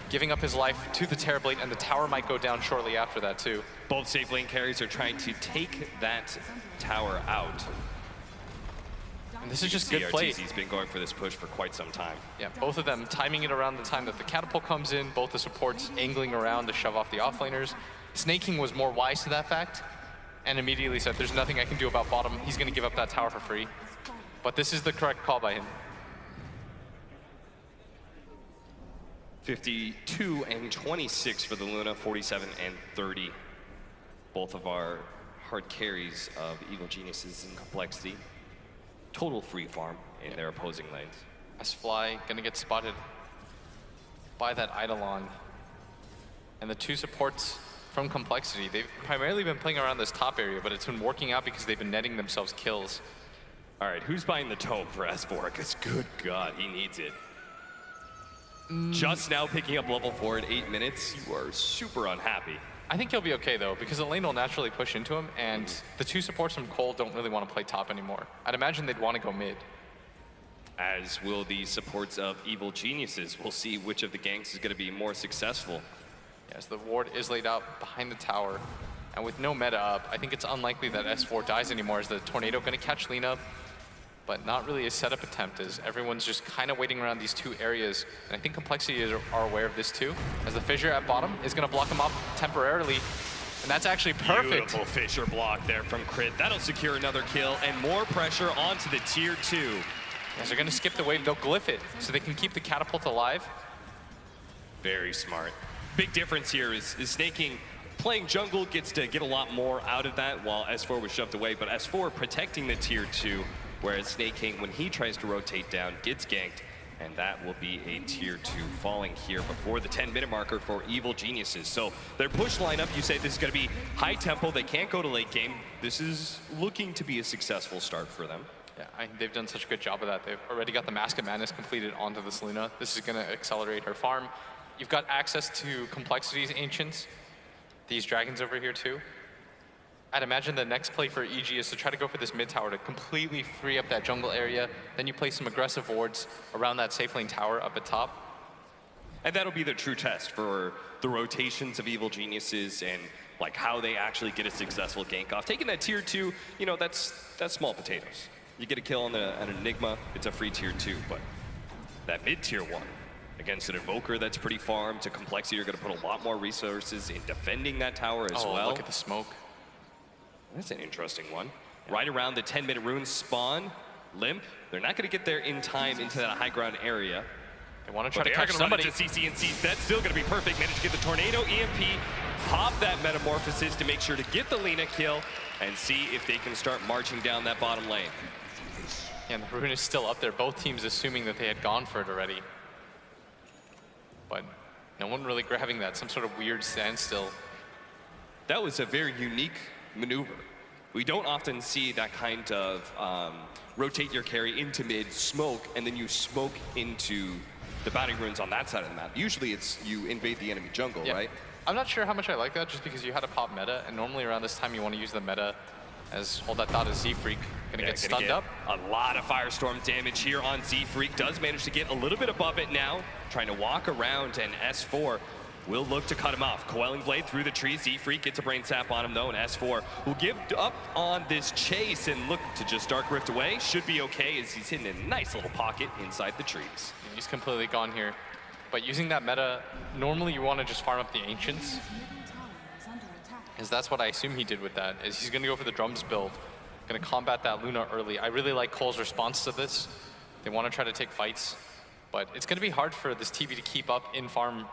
giving up his life to the Terrorblade, and the tower might go down shortly after that too.
Both safe lane carries are trying to take that tower out.
And this is just good play.
He's been going for this push for quite some time.
Yeah, both of them timing it around the time that the catapult comes in, both the supports angling around to shove off the offlaners. Snake King was more wise to that fact, and immediately said, there's nothing I can do about bottom. He's going to give up that tower for free. But this is the correct call by him.
52 and 26 for the Luna, 47 and 30. Both of our hard carries of Evil Geniuses and compLexity. Total free farm in their opposing lanes.
S-Fly gonna get spotted by that Eidolon. And the 2 supports from compLexity, they've primarily been playing around this top area, but it's been working out because they've been netting themselves kills.
All right, who's buying the tome for S4? Because good God, he needs it. Just now picking up level 4 at 8 minutes, you are super unhappy.
I think he'll be okay though, because the lane will naturally push into him, and the 2 supports from Cole don't really want to play top anymore. I'd imagine they'd want to go mid.
As will the supports of Evil Geniuses. We'll see which of the ganks is going to be more successful.
Yes, the ward is laid out behind the tower, and with no meta up, I think it's unlikely that S4 dies anymore. Is the Tornado going to catch Lina? But not really a setup attempt, as everyone's just kind of waiting around these 2 areas. And I think compLexity are aware of this too, as the fissure at bottom is going to block them up temporarily. And that's actually perfect.
Beautiful fissure block there from Crit. That'll secure another kill and more pressure onto the tier 2.
As they're going to skip the wave, they'll glyph it so they can keep the catapult alive.
Very smart. Big difference here is Snake King playing jungle gets to get a lot more out of that while S4 was shoved away, but S4 protecting the tier 2. Whereas Snake King, when he tries to rotate down, gets ganked, and that will be a tier 2 falling here before the 10-minute marker for Evil Geniuses. So their push lineup, you say this is going to be high tempo. They can't go to late game. This is looking to be a successful start for them.
Yeah, they've done such a good job of that. They've already got the Mask of Madness completed onto this Luna. This is going to accelerate her farm. You've got access to compLexity's Ancients, these dragons over here too. I'd imagine the next play for EG is to try to go for this mid tower to completely free up that jungle area. Then you place some aggressive wards around that safe lane tower up at top.
And that'll be the true test for the rotations of Evil Geniuses and like how they actually get a successful gank off. Taking that tier 2, you know, that's small potatoes. You get a kill on an Enigma, it's a free tier 2, but that mid tier 1 against an Invoker that's pretty farmed to compLexity, you're gonna put a lot more resources in defending that tower as well.
Look at the smoke.
That's an interesting one. right around the 10-minute rune spawn. Limp, they're not going to get there in time into that high ground area.
They want to try to
catch
catch somebody.
To CCNC. That's still going to be perfect. Managed to get the Tornado EMP, pop that Metamorphosis to make sure to get the Lina kill, and see if they can start marching down that bottom lane.
Yeah, and the rune is still up there. Both teams assuming that they had gone for it already. But no one really grabbing that. Some sort of weird standstill.
That was a very unique maneuver. We don't often see that kind of rotate your carry into mid, smoke, and then you smoke into the bounty runes on that side of the map. Usually it's you invade the enemy jungle, right?
I'm not sure how much I like that, just because you had a pop meta, and normally around this time you want to use the meta as hold that thought as Z-Freak. Gonna get stunned up.
A lot of Firestorm damage here on Z-Freak. Does manage to get a little bit above it now, trying to walk around, and S4 will look to cut him off. Quelling Blade through the trees. Z-Freak gets a brain sap on him though, and S4 will give up on this chase and look to just Dark Rift away. Should be okay as he's hidden in a nice little pocket inside the trees.
He's completely gone here. But using that meta, normally you want to just farm up the Ancients. Because that's what I assume he did with that, is he's going to go for the drums build. Going to combat that Luna early. I really like Cole's response to this. They want to try to take fights. But it's going to be hard for this TB to keep up in farm.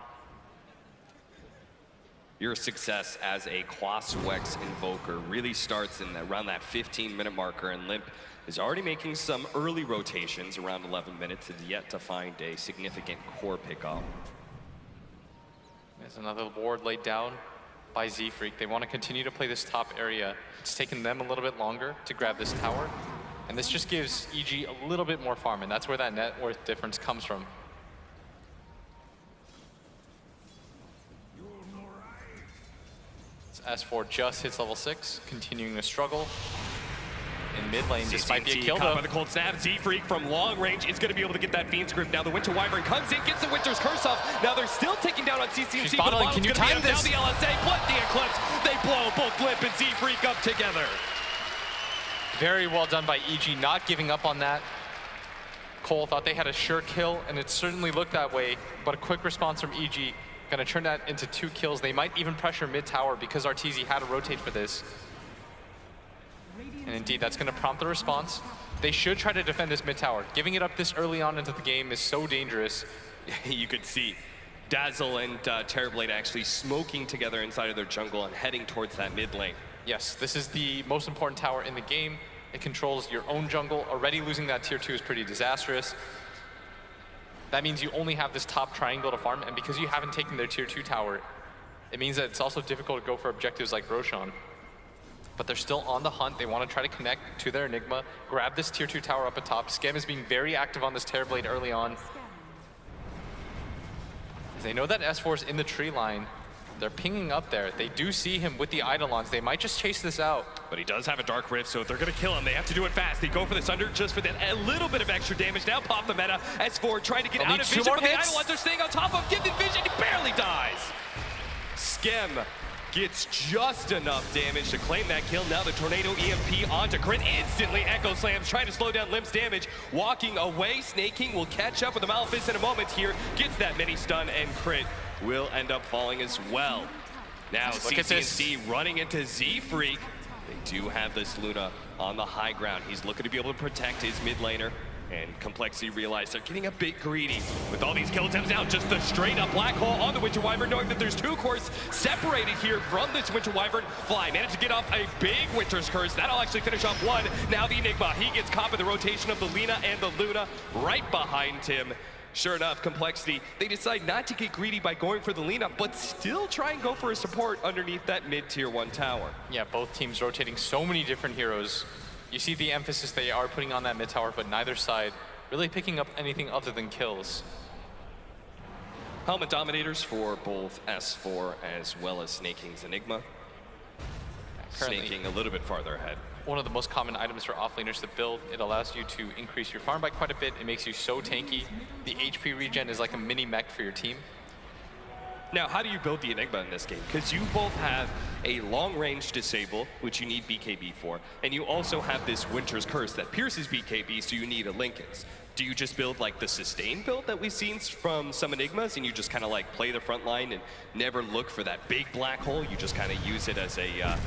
Your success as a Quaswex Invoker really starts in around that 15-minute marker, and Limp is already making some early rotations around 11 minutes and yet to find a significant core pickup.
There's another ward laid down by Z-Freak. They want to continue to play this top area. It's taken them a little bit longer to grab this tower, and this just gives EG a little bit more farm, and that's where that net worth difference comes from. S4 just hits level 6, continuing to struggle. In mid lane, this might be a kill though.
By the cold snap, Z-Freak from long range is going to be able to get that Fiend's Grip. Now the Winter Wyvern comes in, gets the Winter's Curse off. Now they're still taking down on CCNC.
She's bottling. Can you time this?
Now the LSA, put the Eclipse. They blow both Limp and Z-Freak up together.
Very well done by EG, not giving up on that. Cole thought they had a sure kill, and it certainly looked that way, but a quick response from EG. Gonna turn that into 2 kills. They might even pressure mid tower because Arteezy had to rotate for this. And indeed, that's gonna prompt the response. They should try to defend this mid tower. Giving it up this early on into the game is so dangerous.
You could see Dazzle and Terrorblade actually smoking together inside of their jungle and heading towards that mid lane.
Yes, this is the most important tower in the game. It controls your own jungle. Already losing that tier 2 is pretty disastrous. That means you only have this top triangle to farm, and because you haven't taken their tier 2 tower, it means that it's also difficult to go for objectives like Roshan. But they're still on the hunt. They want to try to connect to their Enigma, grab this tier 2 tower up at top. Scam is being very active on this Terrorblade early on. As they know that S4 is in the tree line, they're pinging up there. They do see him with the Eidolons. They might just chase this out.
But he does have a Dark Rift, so if they're going to kill him, they have to do it fast. They go for the Sunder just for that a little bit of extra damage. Now pop the meta. S4 trying to get out of vision, but the Eidolons are staying on top of Gifted Vision. He barely dies. Skem gets just enough damage to claim that kill. Now the Tornado EMP onto Crit. Instantly Echo Slams, trying to slow down Limp's damage. Walking away, Snake King will catch up with the Malefice in a moment here. Gets that mini stun, and Crit will end up falling as well. Now CCNC running into Z-Freak. They do have this Luna on the high ground. He's looking to be able to protect his mid laner. And compLexity realize they're getting a bit greedy with all these kill attempts now. Just the straight up black hole on the Winter Wyvern, knowing that there's 2 cores separated here from this Winter Wyvern. Fly managed to get off a big Winter's Curse. That'll actually finish off 1. Now the Enigma, he gets caught by the rotation of the Lina and the Luna right behind him. Sure enough, compLexity, they decide not to get greedy by going for the Lina, but still try and go for a support underneath that mid-tier 1 tower.
Yeah, both teams rotating so many different heroes. You see the emphasis they are putting on that mid tower, but neither side really picking up anything other than kills.
Helmet Dominators for both S4 as well as Snake King's Enigma. Snake King a little bit farther ahead.
One of the most common items for offlaners to build. It allows you to increase your farm by quite a bit. It makes you so tanky. The HP regen is like a mini mech for your team.
Now, how do you build the Enigma in this game? Because you both have a long-range disable, which you need BKB for, and you also have this Winter's Curse that pierces BKB, so you need a Linken's. Do you just build like the sustain build that we've seen from some Enigmas, and you just kind of like play the front line and never look for that big black hole? You just kind of use it as a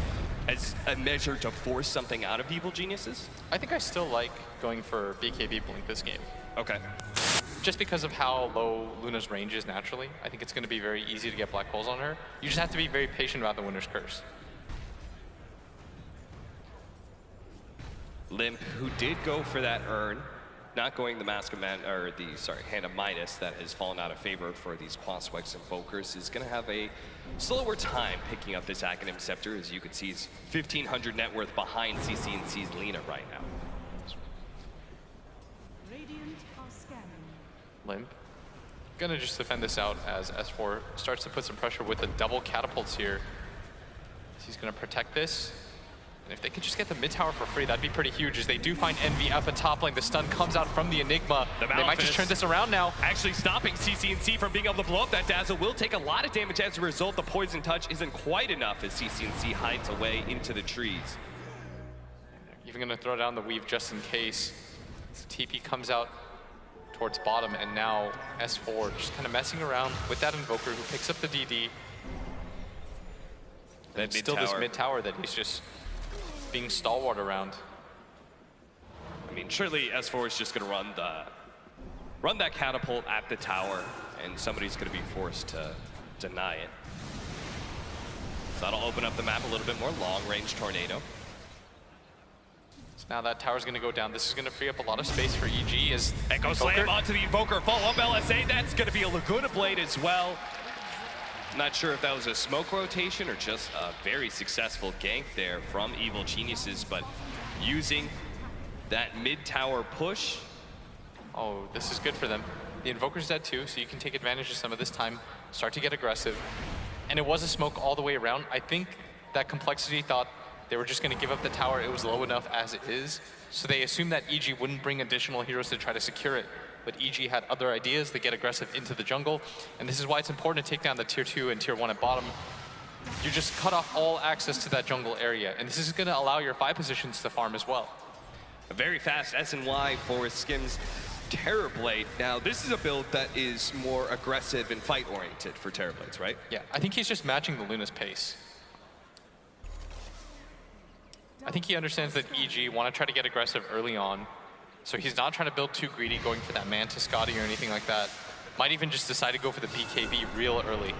as a measure to force something out of Evil Geniuses?
I think I still like going for BKB Blink this game.
Okay.
Just because of how low Luna's range is naturally, I think it's going to be very easy to get black holes on her. You just have to be very patient about the Winner's Curse.
Limp, who did go for that urn, not going the Mask of Man, or the, sorry, Hand of Midas that has fallen out of favor for these Quaswex Invokers, is going to have a slower time picking up this Aghanim Scepter. As you can see, he's 1,500 net worth behind CCNC's Lina right now.
Limp. Gonna just defend this out as S4 starts to put some pressure with the double catapults here. He's gonna protect this. And if they could just get the mid tower for free, that'd be pretty huge, as they do find Envy up at top lane. The stun comes out from the Enigma. They might just turn this around now.
Actually stopping CCNC from being able to blow up that Dazzle. Will take a lot of damage as a result. The Poison Touch isn't quite enough as CCNC hides away into the trees.
Even gonna throw down the Weave just in case. TP comes out towards bottom, and now S4 just kind of messing around with that Invoker who picks up the DD. And still this mid tower that he's just being stalwart around.
I mean, surely S4 is just going to run that catapult at the tower, and somebody's going to be forced to deny it. So that'll open up the map a little bit more. Long-range tornado.
So now that tower's going to go down. This is going to free up a lot of space for EG as
Echo Slam onto the Invoker. Follow-up LSA. That's going to be a Laguna Blade as well. Not sure if that was a smoke rotation or just a very successful gank there from Evil Geniuses, but using that mid-tower push.
Oh, this is good for them. The Invoker's dead too, so you can take advantage of some of this time, start to get aggressive. And it was a smoke all the way around. I think that compLexity thought they were just going to give up the tower. It was low enough as it is, so they assumed that EG wouldn't bring additional heroes to try to secure it. But EG had other ideas. They get aggressive into the jungle, and this is why it's important to take down the tier 2 and tier 1 at bottom. You just cut off all access to that jungle area, and this is going to allow your 5 positions to farm as well.
A very fast SNY for Skims Terrorblade. Now, this is a build that is more aggressive and fight-oriented for Terrorblades, right?
Yeah, I think he's just matching the Luna's pace. I think he understands that EG want to try to get aggressive early on. So he's not trying to build too greedy, going for that Mantis Scotty or anything like that. Might even just decide to go for the BKB real early.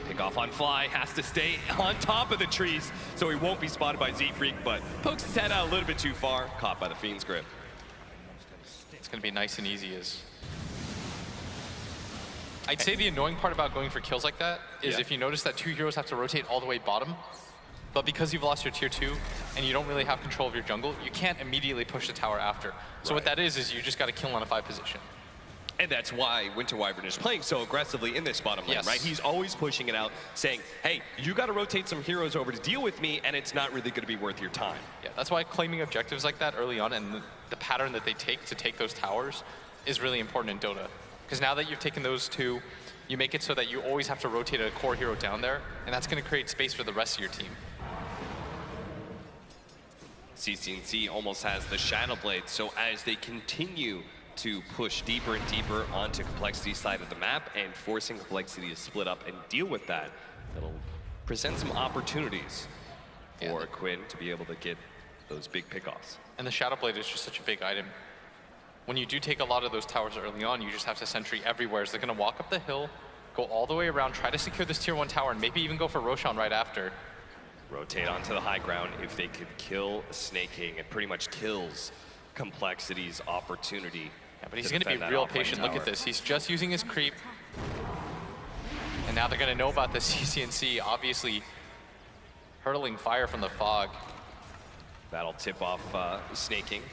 Pick off on fly, has to stay on top of the trees, so he won't be spotted by Z-Freak, but pokes his head out a little bit too far, caught by the Fiend's grip.
It's gonna be nice and easy as... I'd say the annoying part about going for kills like that is if you notice that 2 heroes have to rotate all the way bottom, but because you've lost your tier 2 and you don't really have control of your jungle, you can't immediately push the tower after. So what that is you just got to kill on a 5 position.
And that's why Winter Wyvern is playing so aggressively in this bottom lane, right? He's always pushing it out, saying, hey, you got to rotate some heroes over to deal with me, and it's not really going to be worth your time.
Yeah, that's why claiming objectives like that early on and the pattern that they take to take those towers is really important in Dota. Because now that you've taken those 2, you make it so that you always have to rotate a core hero down there, and that's going to create space for the rest of your team.
CCNC almost has the Shadow Blade, so as they continue to push deeper and deeper onto compLexity's side of the map and forcing compLexity to split up and deal with that, it'll present some opportunities for Quinn to be able to get those big pickoffs.
And the Shadow Blade is just such a big item. When you do take a lot of those towers early on, you just have to sentry everywhere. So they're going to walk up the hill, go all the way around, try to secure this tier 1 tower, and maybe even go for Roshan right after.
Rotate onto the high ground. If they could kill Snake King, it pretty much kills compLexity's opportunity.
Yeah, but he's going to be real patient. Look at this. He's just using his creep. And now they're going to know about the CCNC, obviously hurtling fire from the fog.
That'll tip off Snake King.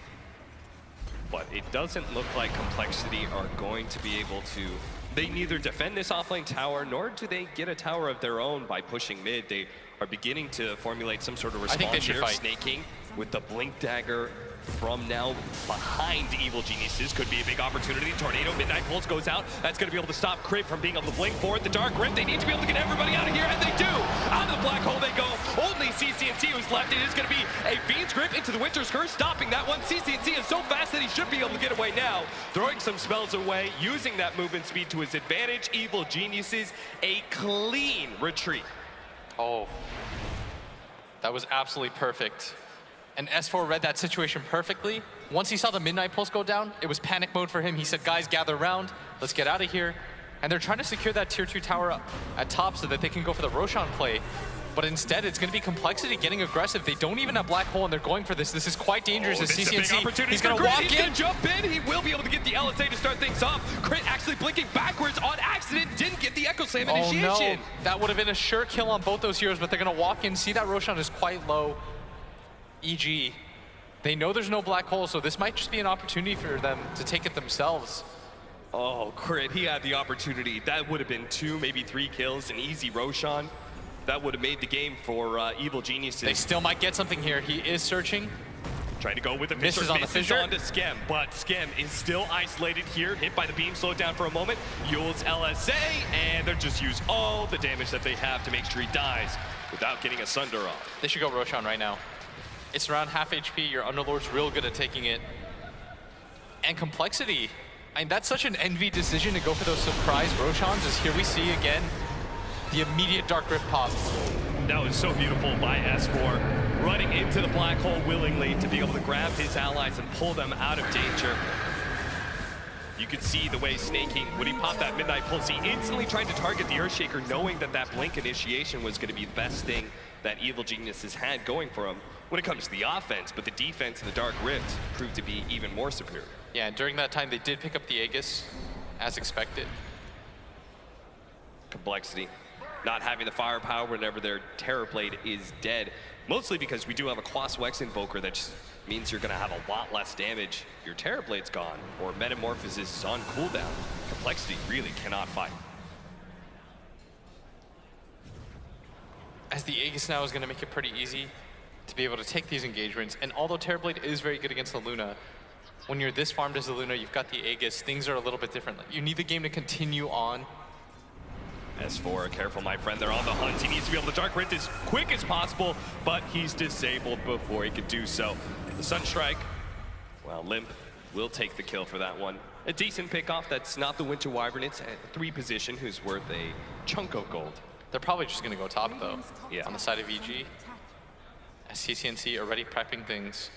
But it doesn't look like compLexity are going to be able to... They neither defend this offlane tower, nor do they get a tower of their own by pushing mid. They are beginning to formulate some sort of response here. Snake King with the Blink Dagger from now behind Evil Geniuses could be a big opportunity. Tornado, Midnight Pulse goes out. That's going to be able to stop Crib from being able to blink forward. The Dark Rift, they need to be able to get everybody out of here, and they do! Out of the black hole they go. Only CCNC who's left. It is going to be a Fiend's Grip into the Winter's Curse, stopping that one. CCNC is so fast that he should be able to get away now. Throwing some spells away, using that movement speed to his advantage. Evil Geniuses, a clean retreat.
Oh. That That was absolutely perfect. And S4 read that situation perfectly. Once he saw the Midnight Pulse go down, it was panic mode for him. He said, guys, gather around. Let's get out of here. And they're trying to secure that tier 2 tower up at top so that they can go for the Roshan play. But instead, it's going to be compLexity getting aggressive. They don't even have Black Hole, and they're going for this. This is quite dangerous as CCNC. He's going to walk in.
He's going to jump in. He will be able to get the LSA to start things off. Crit actually blinking backwards on accident. Didn't get the Echo Slam initiation.
No. That would have been a sure kill on both those heroes, but they're going to walk in. See that Roshan is quite low. EG, they know there's no Black Hole, so this might just be an opportunity for them to take it themselves.
Oh, Crit, he had the opportunity. That would have been 2, maybe 3 kills, an easy Roshan. That would have made the game for Evil Geniuses.
They still might get something here. He is searching.
Trying to go with the
Misses on the fissure.
onto Skem, but Skem is still isolated here, hit by the beam, slowed down for a moment. Yule's LSA, and they're just use all the damage that they have to make sure he dies without getting a Sunder off.
They should go Roshan right now. It's around half HP. Your Underlord's real good at taking it. And compLexity. I mean, that's such an envy decision to go for those surprise Roshans, as here we see again the immediate Dark Rift pop.
That was so beautiful by S4, running into the Black Hole willingly to be able to grab his allies and pull them out of danger. You could see the way Snaking, when he popped that Midnight Pulse, he instantly tried to target the Earthshaker, knowing that that Blink initiation was going to be the best thing that Evil Geniuses had going for him when it comes to the offense, but the defense and the Dark Rift proved to be even more superior.
Yeah, and during that time, they did pick up the Aegis, as expected.
compLexity not having the firepower whenever their Terrorblade is dead, mostly because we do have a Quas Wex Invoker that just means you're going to have a lot less damage. Your Terrorblade's gone, or Metamorphosis is on cooldown. compLexity really cannot fight.
As the Aegis now is going to make it pretty easy to be able to take these engagements, and although Terrorblade is very good against the Luna, when you're this farmed as the Luna, you've got the Aegis, things are a little bit different. You need the game to continue on.
S4, careful, my friend. They're on the hunt. He needs to be able to Dark Rift as quick as possible, but he's disabled before he could do so. The Sunstrike, well, Limp will take the kill for that one. A decent pickoff. That's not the Winter Wyvern. It's at 3 position, who's worth a chunk of gold.
They're probably just going to go top, though,
Yeah.
on the side of EG. As CCNC already prepping things.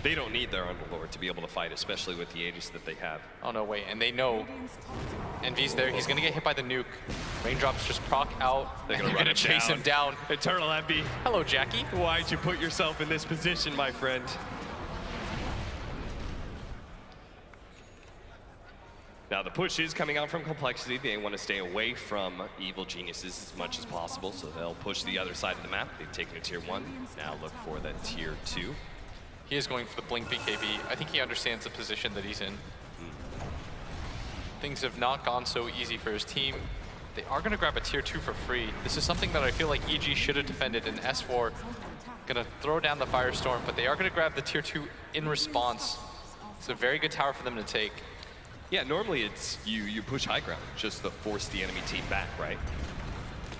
They don't need their Underlord to be able to fight, especially with the Aegis that they have.
Oh, no, wait, and they know Envy's there. He's going to get hit by the nuke. Raindrops just proc out.
They're
and
going to
chase him down.
Eternal Envy.
Hello, Jackie.
Why'd you put yourself in this position, my friend? Now the push is coming out from compLexity. They want to stay away from Evil Geniuses as much as possible, so they'll push the other side of the map. They've taken a tier 1. Now look for that tier 2.
He is going for the Blink BKB. I think he understands the position that he's in. Things have not gone so easy for his team. They are going to grab a tier 2 for free. This is something that I feel like EG should have defended, and S4 going to throw down the Firestorm, but they are going to grab the tier 2 in response. It's a very good tower for them to take.
Yeah, normally it's you push high ground just to force the enemy team back, right?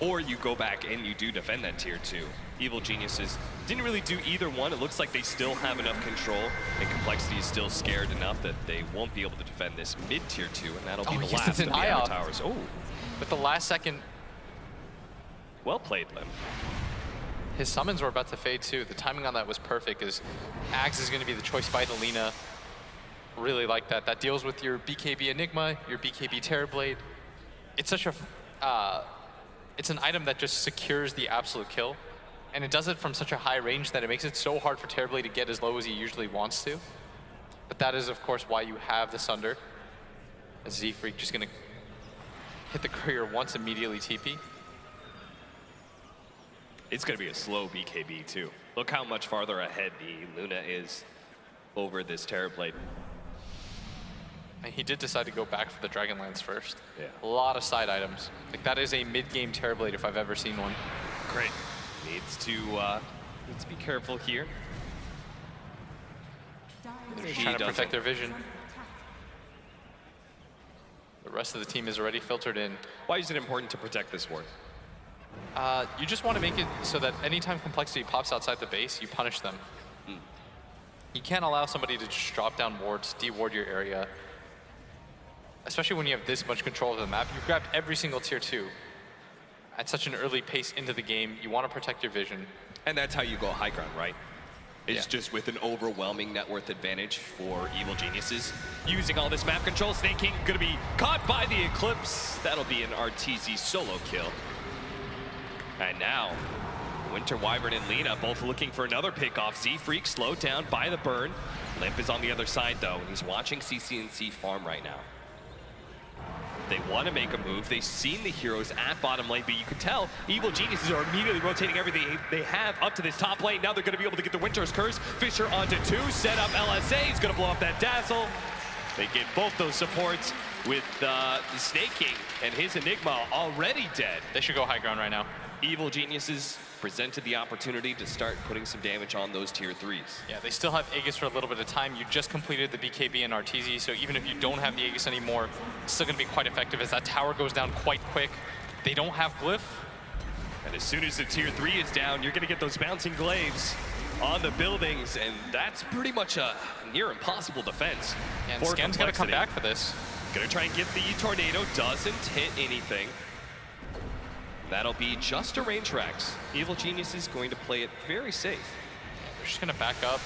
Or you go back and you do defend that tier 2. Evil Geniuses didn't really do either one. It looks like they still have enough control, and compLexity is still scared enough that they won't be able to defend this mid-tier 2, and that'll be the last of the Hammer Towers. Oh,
But the last second,
well played, Lim.
his summons were about to fade too. The timing on that was perfect, as Axe is going to be the choice by the Lina. Really like that. That deals with your BKB Enigma, your BKB Terrorblade. It's such a, it's an item that just secures the absolute kill. And it does it from such a high range that it makes it so hard for Terrorblade to get as low as he usually wants to. But that is, of course, why you have the Sunder. As Z-Freak just gonna hit the courier once, immediately TP.
It's gonna be a slow BKB too. Look how much farther ahead the Luna is over this Terrorblade.
And he did decide to go back for the Dragonlance first.
Yeah.
A lot of side items. Like, that is a mid-game Terrorblade if I've ever seen one.
Great. Needs to be careful here.
They're trying to protect their vision. The rest of the team is already filtered in.
Why is it important to protect this ward?
You just want to make it so that anytime compLexity pops outside the base, you punish them. You can't allow somebody to just drop down wards, de-ward your area. Especially when you have this much control of the map. You've grabbed every single tier 2. at such an early pace into the game. You want to protect your vision.
And that's how you go high ground, right? It's
Yeah.
just with an overwhelming net worth advantage for Evil Geniuses. Using all this map control, Snake King gonna be caught by the Eclipse. That'll be an RTZ solo kill. And now, Winter Wyvern and Lina both looking for another pick-off. Z-Freak slowed down by the burn. Limp is on the other side though, and he's watching CCNC farm right now. They want to make a move. They've seen the heroes at bottom lane, but you can tell Evil Geniuses are immediately rotating everything they have up to this top lane. Now they're going to be able to get the Winter's Curse. Fisher onto 2, set up LSA. He's going to blow up that Dazzle. They get both those supports with the Snake King and his Enigma already dead.
They should go high ground right now.
Evil Geniuses presented the opportunity to start putting some damage on those tier 3s.
Yeah, they still have Aegis for a little bit of time. You just completed the BKB and RTZ, so even if you don't have the Aegis anymore, it's still going to be quite effective as that tower goes down quite quick. They don't have Glyph.
And as soon as the tier 3 is down, you're going to get those bouncing glaives on the buildings, and that's pretty much a near impossible defense.
And
for
Skem's going to come
compLexity.
back for this.
Gonna try and get the tornado, doesn't hit anything. That'll be just a range Rex. Evil Genius is going to play it very safe.
They're just going to back up.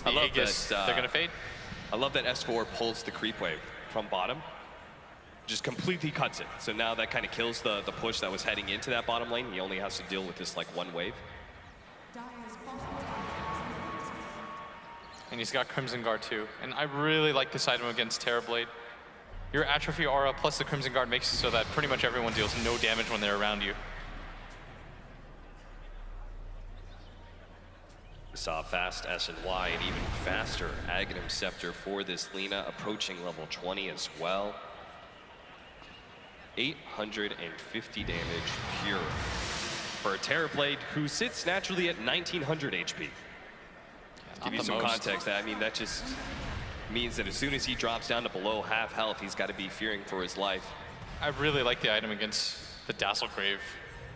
I love
Aegis,
that,
they're going to fade.
I love that S4 pulls the creep wave from bottom. Just completely cuts it. So now that kind of kills the push that was heading into that bottom lane. He only has to deal with this like one wave.
And he's got Crimson Guard too. And I really like this item against Terrorblade. Your Atrophy Aura plus the Crimson Guard makes it so that pretty much everyone deals no damage when they're around you.
We saw fast S and Y and even faster Aghanim Scepter for this Lina, approaching level 20 as well. 850 damage pure for a Terrorblade who sits naturally at 1900 HP. Give you some context, I mean, that just means that as soon as he drops down to below half health, he's got to be fearing for his life.
I really like the item against the Dazzle Grave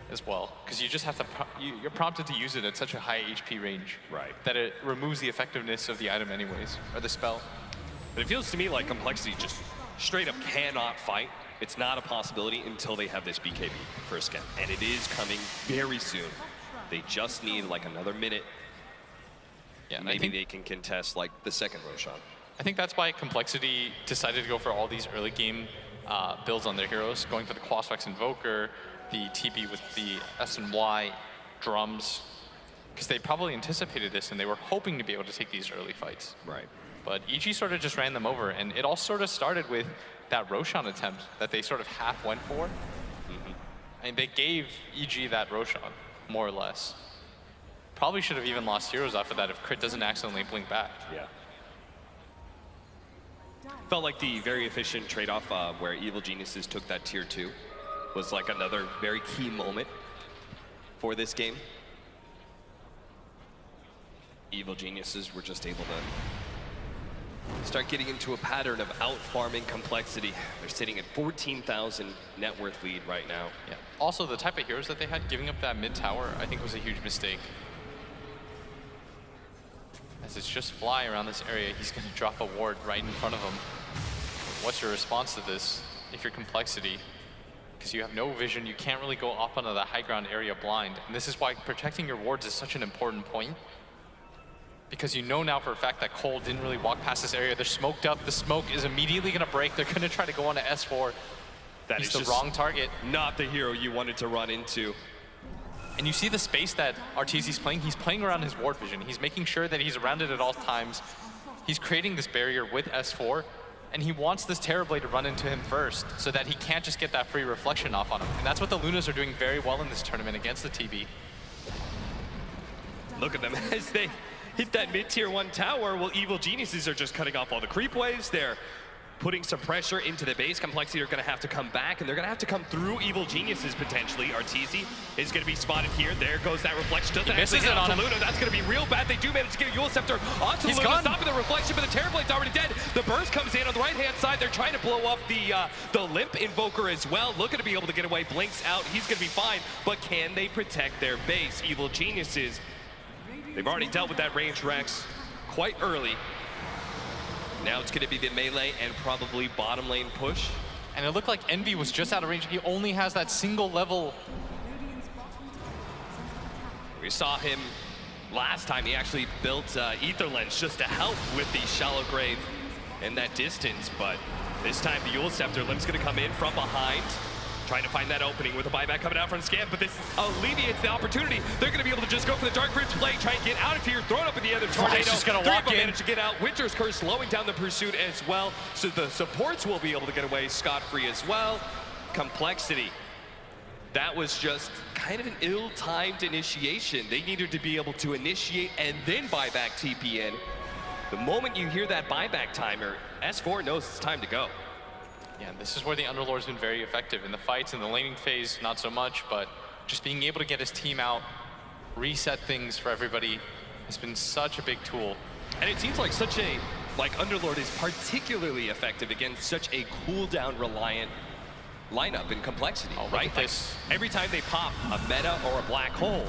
as well, because you just have to, you're prompted to use it at such a high HP range.
Right.
That it removes the effectiveness of the item anyways, or the spell.
But it feels to me like compLexity just straight up cannot fight. It's not a possibility until they have this BKB for a Schem, and it is coming very soon. They just need like another minute.
Yeah,
Maybe they can contest like the second Roshan.
I think that's why compLexity decided to go for all these early game builds on their heroes, going for the Quasvex Invoker, the TB with the S and Y drums, because they probably anticipated this and they were hoping to be able to take these early fights.
Right.
But EG sort of just ran them over, and it all sort of started with that Roshan attempt that they sort of half went for. And they gave EG that Roshan, more or less. Probably should have even lost heroes after that if Crit doesn't accidentally blink back.
Yeah. Felt like the very efficient trade-off where Evil Geniuses took that tier 2 was like another very key moment for this game. Evil Geniuses were just able to start getting into a pattern of out-farming compLexity. They're sitting at 14,000 net worth lead right now.
Yeah. Also, the type of heroes that they had, giving up that mid tower, I think was a huge mistake. As it's just Fly around this area, he's going to drop a ward right in front of him. What's your response to this if you're compLexity? Because you have no vision, you can't really go up onto the high ground area blind. And this is why protecting your wards is such an important point. Because you know now for a fact that Cole didn't really walk past this area. They're smoked up, the smoke is immediately going to break. They're going to try to go on to S4.
That
He's
is
the wrong target.
Not the hero you wanted to run into.
And you see the space that RTZ's playing. He's playing around his ward vision. He's making sure that he's around it at all times. He's creating this barrier with S4, and he wants this Terrorblade to run into him first so that he can't just get that free reflection off on him. And that's what the Lunas are doing very well in this tournament against the TB.
Look at them as they hit that mid-tier 1 tower. Well, Evil Geniuses are just cutting off all the creep waves. They're putting some pressure into the base. compLexity are going to have to come back, and they're going to have to come through Evil Geniuses potentially. RTZ is going to be spotted here. There goes that reflection. Doesn't
misses
actually get
it on
onto
him.
Luna. That's going to be real bad. They do manage to get a Yule Scepter onto
He's
Luna,
gone.
stopping the reflection, but the Terrorblade's already dead. The burst comes in on the right-hand side. They're trying to blow up the Limp Invoker as well. Looking to be able to get away. Blinks out. He's going to be fine, but can they protect their base? Evil Geniuses, they've already dealt with that range Rex quite early. Now it's going to be the melee and probably bottom lane push.
And it looked like Envy was just out of range. He only has that single level.
We saw him last time. He actually built Ether Lens just to help with the Shallow Grave in that distance. But this time the Yule Scepter Limp's gonna come in from behind, trying to find that opening with a buyback coming out from Scam, but this alleviates the opportunity. They're going to be able to just go for the Dark Rift play, try and get out of here, throw it up in the other tornado.
Just gonna
Three
walk
of them
in.
manage to get out. Winter's Curse slowing down the pursuit as well, so the supports will be able to get away scot-free as well. compLexity. That was just kind of an ill-timed initiation. They needed to be able to initiate and then buy back TPN. The moment you hear that buyback timer, S4 knows it's time to go.
Yeah, this is where the Underlord's been very effective. In the fights, in the laning phase, not so much, but just being able to get his team out, reset things for everybody has been such a big tool.
And it seems like Underlord is particularly effective against such a cooldown reliant lineup in compLexity, right? Like every time they pop a meta or a black hole,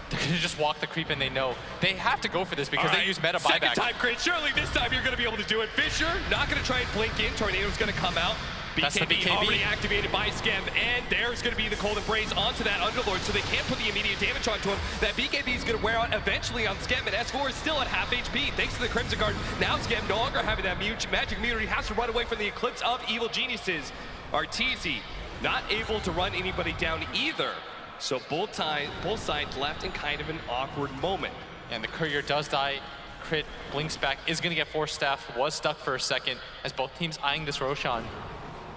they're gonna just walk the creep and they know. They have to go for this because they use meta buyback.
Second time crit, surely this time you're gonna be able to do it. Fisher, not gonna try and blink in, Tornado's gonna come out. BKB already activated by Scam, and there's gonna be the Cold Embrace onto that Underlord, so they can't put the immediate damage onto him. That BKB is gonna wear out eventually on Scam, and S4 is still at half HP, thanks to the Crimson Guard. Now Scam no longer having that magic immunity, has to run away from the Eclipse of Evil Geniuses. Arteezy, not able to run anybody down either. So both sides left in kind of an awkward moment.
And the Courier does die. Crit blinks back, is gonna get Force Staff, was stuck for a second as both teams eyeing this Roshan.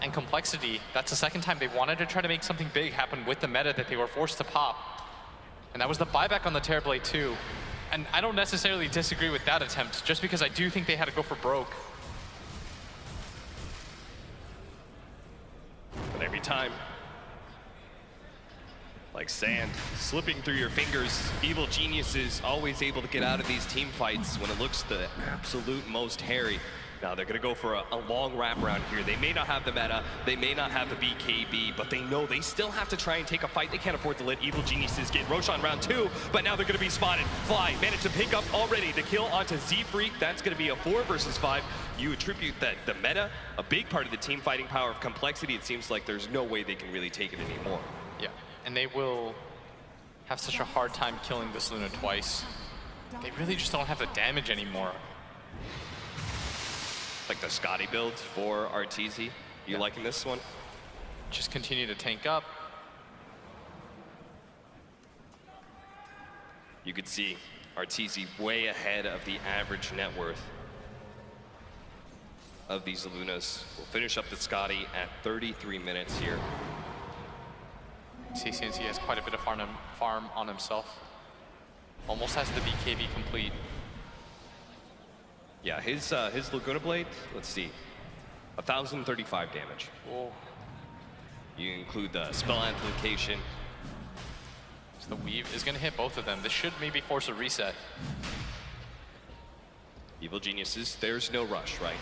And compLexity, that's the second time they wanted to try to make something big happen with the meta that they were forced to pop. And that was the buyback on the Terrorblade too. And I don't necessarily disagree with that attempt, just because I do think they had to go for broke.
But every time, like sand slipping through your fingers, Evil Geniuses always able to get out of these team fights when it looks the absolute most hairy. Now they're gonna go for a long wraparound here. They may not have the meta, they may not have the BKB, but they know they still have to try and take a fight. They can't afford to let Evil Geniuses get Roshan round 2, but now they're gonna be spotted. Fly managed to pick up already the kill onto Z-Freak. That's gonna be a 4 versus 5. You attribute that the meta, a big part of the team fighting power of compLexity, it seems like there's no way they can really take it anymore.
Yeah, and they will have such a hard time killing this Luna twice. They really just don't have the damage anymore.
Like the Scotty build for Arteezy. You liking this one?
Just continue to tank up.
You could see Arteezy way ahead of the average net worth of these Lunas. We'll finish up the Scotty at 33 minutes here.
CCNC has quite a bit of farm on himself. Almost has the BKB complete.
Yeah, his Laguna Blade, let's see, 1,035 damage.
Whoa.
You include the spell amplification.
So the weave is gonna hit both of them. This should maybe force a reset.
Evil Geniuses, there's no rush, right?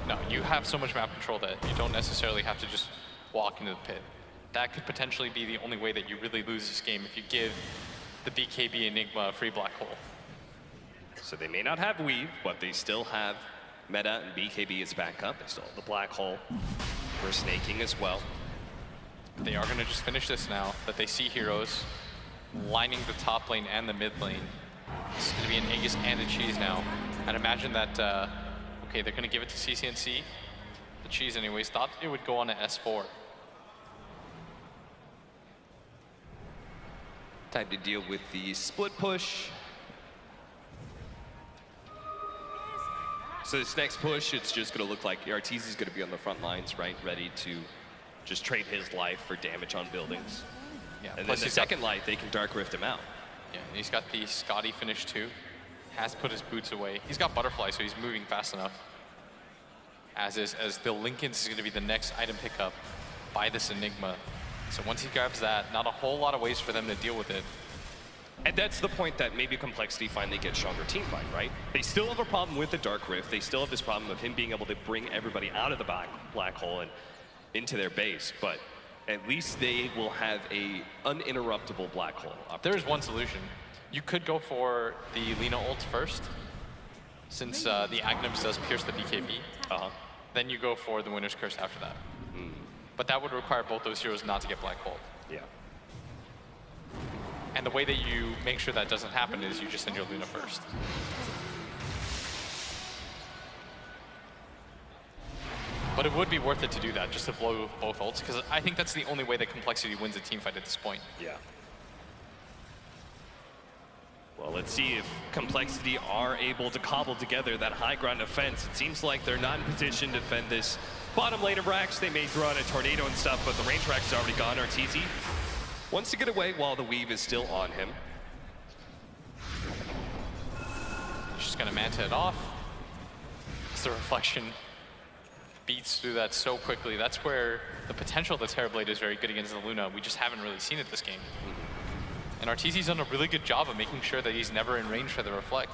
No, you have so much map control that you don't necessarily have to just walk into the pit. That could potentially be the only way that you really lose this game if you give the BKB Enigma a free black hole.
So they may not have weave, but they still have meta and BKB as backup. They still have the black hole for snaking as well.
They are gonna just finish this now that they see heroes lining the top lane and the mid lane. It's gonna be an Aegis and a Cheese now. I'd imagine that, okay, they're gonna give it to CCNC. The Cheese anyways, thought it would go on to S4.
Time to deal with the split push. So this next push, it's just gonna look like Arteezy's gonna be on the front lines, right? Ready to just trade his life for damage on buildings.
Yeah,
and then the second life, they can Dark Rift him out.
Yeah, and he's got the Scotty finish too. Has put his boots away. He's got Butterfly, so he's moving fast enough. As the Linken's is gonna be the next item pickup by this Enigma. So once he grabs that, not a whole lot of ways for them to deal with it.
And that's the point that maybe compLexity finally gets stronger team fight, right? They still have a problem with the Dark Rift. They still have this problem of him being able to bring everybody out of the black hole and into their base, but at least they will have a uninterruptible black hole.
There's one solution. You could go for the Lina ult first, since the Aghanim does pierce the BKB. Then you go for the Winter's Curse after that. but that would require both those heroes not to get black hole.
Yeah.
And the way that you make sure that doesn't happen is you just send your Luna first. But it would be worth it to do that, just to blow both ults, because I think that's the only way that compLexity wins a team fight at this point.
Yeah. Well, let's see if compLexity are able to cobble together that high ground defense. It seems like they're not in position to defend this bottom lane of Rax. They may throw out a tornado and stuff, but the range Rax is already gone. RTZ wants to get away while the weave is still on him.
He's just gonna Manta it off. It's the reflection beats through that so quickly. That's where the potential of the Terrorblade is very good against the Luna. We just haven't really seen it this game. And RTZ's done a really good job of making sure that he's never in range for the reflect.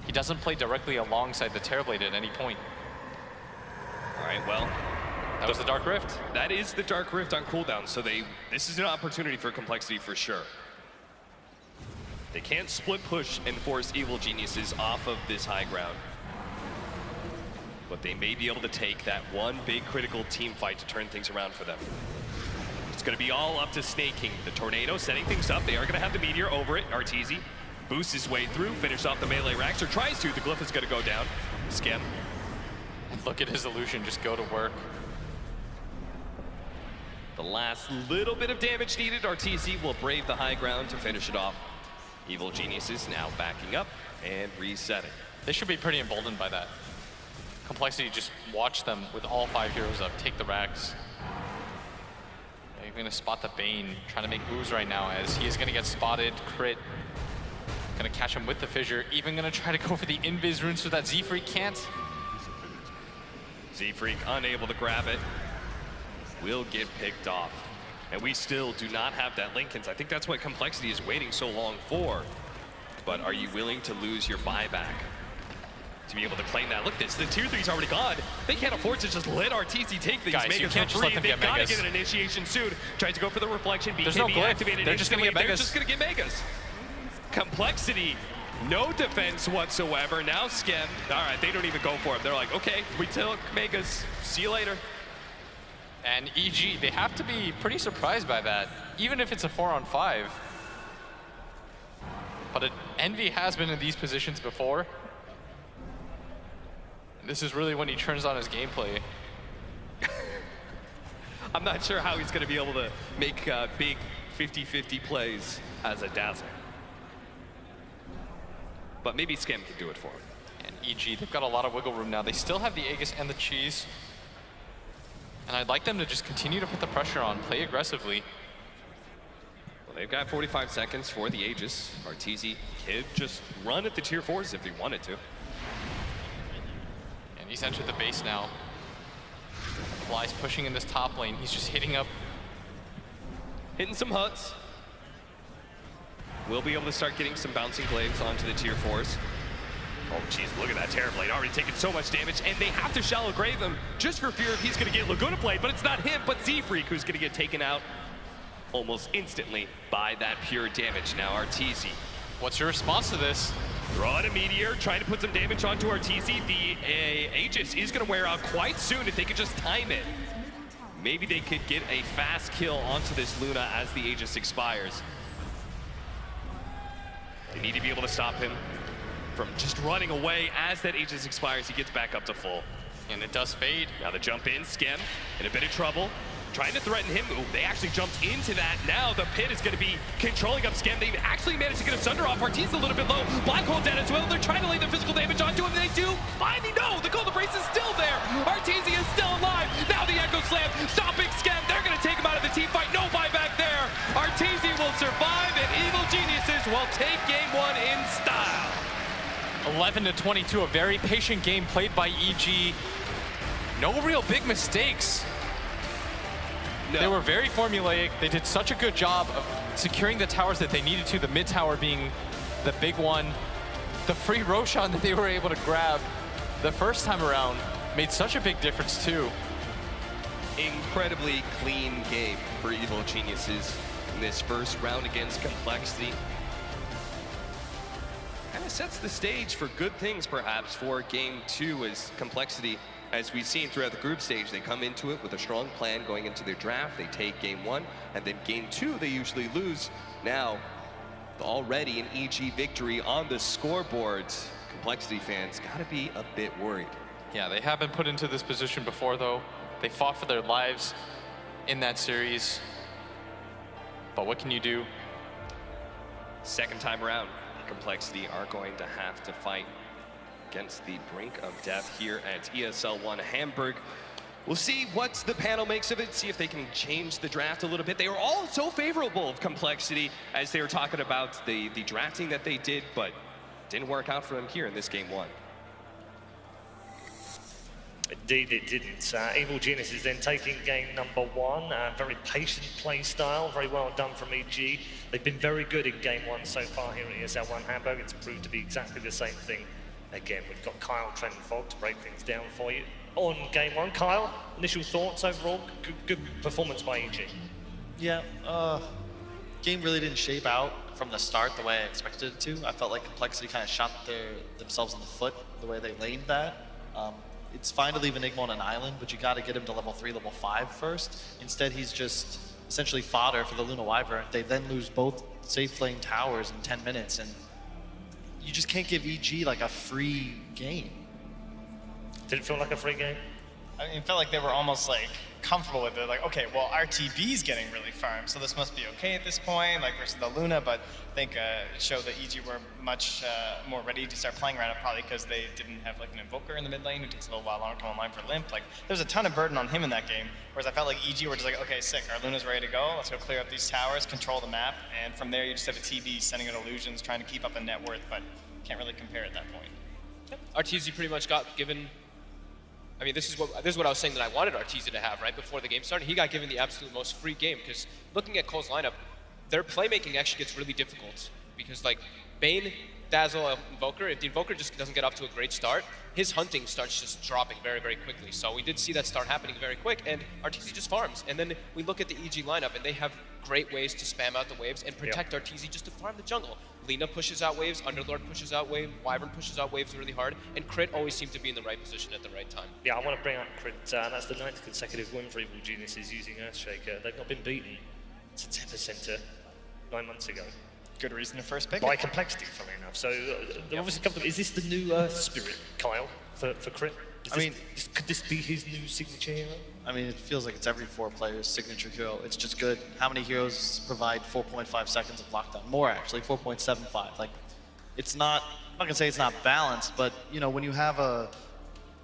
He doesn't play directly alongside the Terrorblade at any point.
All right, well,
that was the Dark Rift.
That is the Dark Rift on cooldown, so this is an opportunity for compLexity for sure. They can't split push and force Evil Geniuses off of this high ground. But they may be able to take that one big critical team fight to turn things around for them. It's going to be all up to Snake King. The Tornado setting things up. They are going to have the Meteor over it. RTZ boosts his way through, finish off the melee Rax, or tries to. The Glyph is going to go down. Skem.
And look at his illusion just go to work.
The last little bit of damage needed. RTZ will brave the high ground to finish it off. Evil Geniuses now backing up and resetting.
They should be pretty emboldened by that. compLexity just watch them with all 5 heroes up, take the Rax. They're gonna spot the Bane, trying to make moves right now as he is gonna get spotted, crit. Gonna catch him with the fissure, even gonna try to go for the invis runes so that Z-Freak can't.
Z-Freak unable to grab it, will get picked off. And we still do not have that Linken's. I think that's what compLexity is waiting so long for. But are you willing to lose your buyback to be able to claim that? Look, this the tier 3's already gone. They can't afford to just let RTZ take these
Guys,
Megas
you can't
for
just
free.
let them
They've
get
got to
Megas.
get an initiation soon. Tries to go for the reflection.
There's no
BKB
glyph.
activated.
They're just gonna get
They're
Megas.
just gonna get Megas. compLexity, no defense whatsoever. Now Skem. All right, they don't even go for it. They're like, okay, we took Megas. See you later.
And EG, they have to be pretty surprised by that, even if it's a 4-on-5. But Envy has been in these positions before. And this is really when he turns on his gameplay.
I'm not sure how he's going to be able to make big 50-50 plays as a Dazzle. But maybe Skem can do it for him.
And EG, they've got a lot of wiggle room now. They still have the Aegis and the Cheese. And I'd like them to just continue to put the pressure on, play aggressively.
Well, they've got 45 seconds for the Aegis. RTZ could just run at the tier 4s if they wanted to.
And he's entered the base now. Fly's pushing in this top lane. He's just hitting up.
Hitting some huts. We'll be able to start getting some bouncing glaives onto the tier 4s. Oh, jeez, look at that Terrorblade, already taking so much damage, and they have to shallow grave him just for fear if he's going to get Laguna Blade, but it's not him, but Z-Freak who's going to get taken out almost instantly by that pure damage. Now RTZ.
What's your response to this?
Throw out a Meteor, trying to put some damage onto RTZ. The Aegis is going to wear out quite soon if they could just time it. Maybe they could get a fast kill onto this Luna as the Aegis expires. They need to be able to stop him from just running away. As that Aegis expires, he gets back up to full.
And it does fade.
Now the jump in, Skem in a bit of trouble. Trying to threaten him. Ooh, they actually jumped into that. Now the pit is going to be controlling up Skem. They've actually managed to get a Sunder off. Ortiz a little bit low. Black Hole dead as well. They're trying to lay the physical damage onto him. They do. Finally, no! The Golden Brace is still there. Arteezy is still alive. Now the Echo Slam. Stopping Skem. They're going to take him out of the team fight. No buyback there. Arteezy will survive, and Evil Geniuses will take game 1 in style.
11-22, a very patient game played by EG. No real big mistakes.
No.
They were very formulaic. They did such a good job of securing the towers that they needed to, the mid tower being the big one. The free Roshan that they were able to grab the first time around made such a big difference too.
Incredibly clean game for Evil Geniuses in this first round against compLexity. Kind of sets the stage for good things perhaps for game 2 as compLexity
as we've seen throughout the group stage, they come into it with a strong plan going into their draft. They take game 1, and then game 2, they usually lose. Now, already an EG victory on the scoreboard. compLexity fans gotta be a bit worried.
Yeah, they have been put into this position before, though. They fought for their lives in that series. But what can you do?
Second time around, compLexity are going to have to fight against the brink of death here at ESL One Hamburg. We'll see what the panel makes of it, see if they can change the draft a little bit. They were all so favorable of compLexity as they were talking about the drafting that they did, but didn't work out for them here in this game 1.
Indeed it didn't. Evil Genius is then taking game number 1. Very patient play style, very well done from EG. They've been very good in game 1 so far here at ESL One Hamburg. It's proved to be exactly the same thing again. We've got Kyle, Trent, and Fog to break things down for you. On game 1, Kyle, initial thoughts overall? Good performance by EG.
Yeah, game really didn't shape out from the start the way I expected it to. I felt like compLexity kind of shot themselves in the foot the way they laned that. It's fine to leave Enigma on an island, but you got to get him to level 3, level 5 first. Instead, he's just essentially fodder for the Luna Wyvern. They then lose both safe lane towers in 10 minutes, and you just can't give EG like a free game.
Did it feel like a free game?
I mean, it felt like they were almost like comfortable with it. Like, okay, well, RTB's getting really farmed, so this must be okay at this point, like versus the Luna. But I think it showed that EG were much more ready to start playing around it, probably because they didn't have like an Invoker in the mid lane who takes a little while longer to come online for Limp. Like, there was a ton of burden on him in that game, whereas I felt like EG were just like, okay, sick, our Luna's ready to go. Let's go clear up these towers, control the map, and from there you just have a TB sending out illusions, trying to keep up the net worth, but can't really compare at that point.
Yep. RTZ pretty much got given. I mean, this is what I was saying that I wanted Arteezy to have right before the game started. He got given the absolute most free game because looking at Cole's lineup, their playmaking actually gets really difficult because like Bane, Dazzle, Invoker, if the Invoker just doesn't get off to a great start, his hunting starts just dropping very, very quickly. So we did see that start happening very quick, and Arteezy just farms. And then we look at the EG lineup, and they have great ways to spam out the waves and protect Arteezy just to farm the jungle. Lina pushes out waves, Underlord pushes out waves, Wyvern pushes out waves really hard, and Crit always seems to be in the right position at the right time.
Yeah, I want to bring up Crit. That's the 9th consecutive win for Evil Geniuses using Earthshaker. They've not been beaten to 10% 9 months ago.
Good reason to first pick
By
it.
compLexity, funnily enough. So they're obviously comfortable. Is this the new Earth Spirit, Kyle, for Crit? Could this be his new signature hero?
I mean, it feels like it's every 4 players' signature hero. It's just good. How many heroes provide 4.5 seconds of lockdown? More, actually, 4.75. Like, it's not, I'm not gonna say it's not balanced, but, you know, when you have a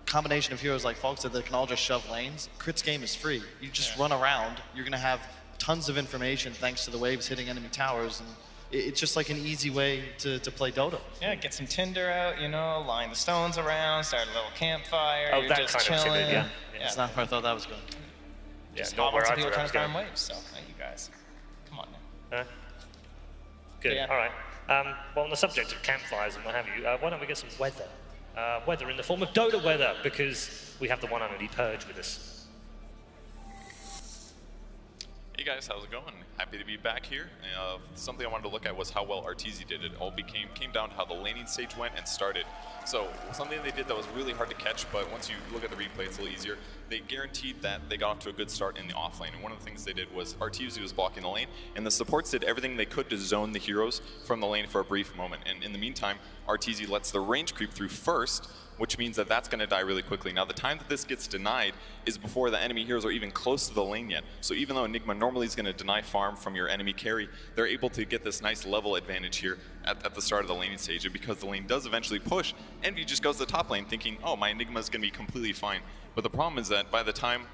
combination of heroes like Falk said that can all just shove lanes, Crit's game is free. You just run around, you're gonna have tons of information thanks to the waves hitting enemy towers, and it's just like an easy way to play Dota.
Yeah, get some tinder out, you know, line the stones around, start a little campfire,
Oh,
you're
that
just
kind of
chilling.
timid, yeah.
That's not where I thought that was going.
Yeah,
Just
not where
lots
I
of people
thought
trying
that
to
was
farm
going.
waves, so you guys, come on now.
Good,
Yeah.
all right. Well, on the subject of campfires and what have you, why don't we get some weather? Weather in the form of Dota weather, because we have the one and only Purge with us.
Hey guys, how's it going? Happy to be back here. Something I wanted to look at was how well Arteezy did. It all came down to how the laning stage went and started. So something they did that was really hard to catch, but once you look at the replay, it's a little easier. They guaranteed that they got off to a good start in the off lane. And one of the things they did was Arteezy was blocking the lane, and the supports did everything they could to zone the heroes from the lane for a brief moment. And in the meantime, Arteezy lets the range creep through first, which means that that's going to die really quickly. Now, the time that this gets denied is before the enemy heroes are even close to the lane yet. So even though Enigma normally is going to deny farm from your enemy carry, they're able to get this nice level advantage here at the start of the laning stage. And because the lane does eventually push, Envy just goes to the top lane thinking, oh, my Enigma is going to be completely fine. But the problem is that by the time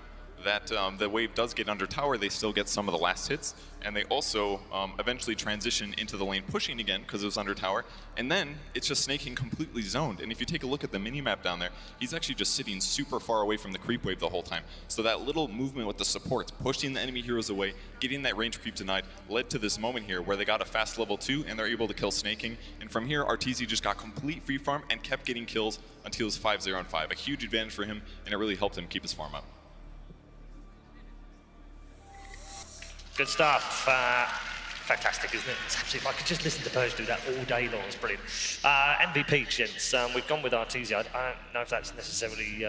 that the wave does get under tower, they still get some of the last hits, and they also eventually transition into the lane pushing again because it was under tower, and then it's just snaking completely zoned. And if you take a look at the mini-map down there, he's actually just sitting super far away from the creep wave the whole time. So that little movement with the supports, pushing the enemy heroes away, getting that range creep denied, led to this moment here where they got a fast level 2 and they're able to kill snaking. And from here, Arteezy just got complete free farm and kept getting kills until it was 5-0 and 5. A huge advantage for him, and it really helped him keep his farm up.
Good stuff. Fantastic, isn't it? It's absolutely, I could just listen to Purge do that all day long. It's brilliant. MVP, gents. We've gone with Arteezy. I don't know if that's necessarily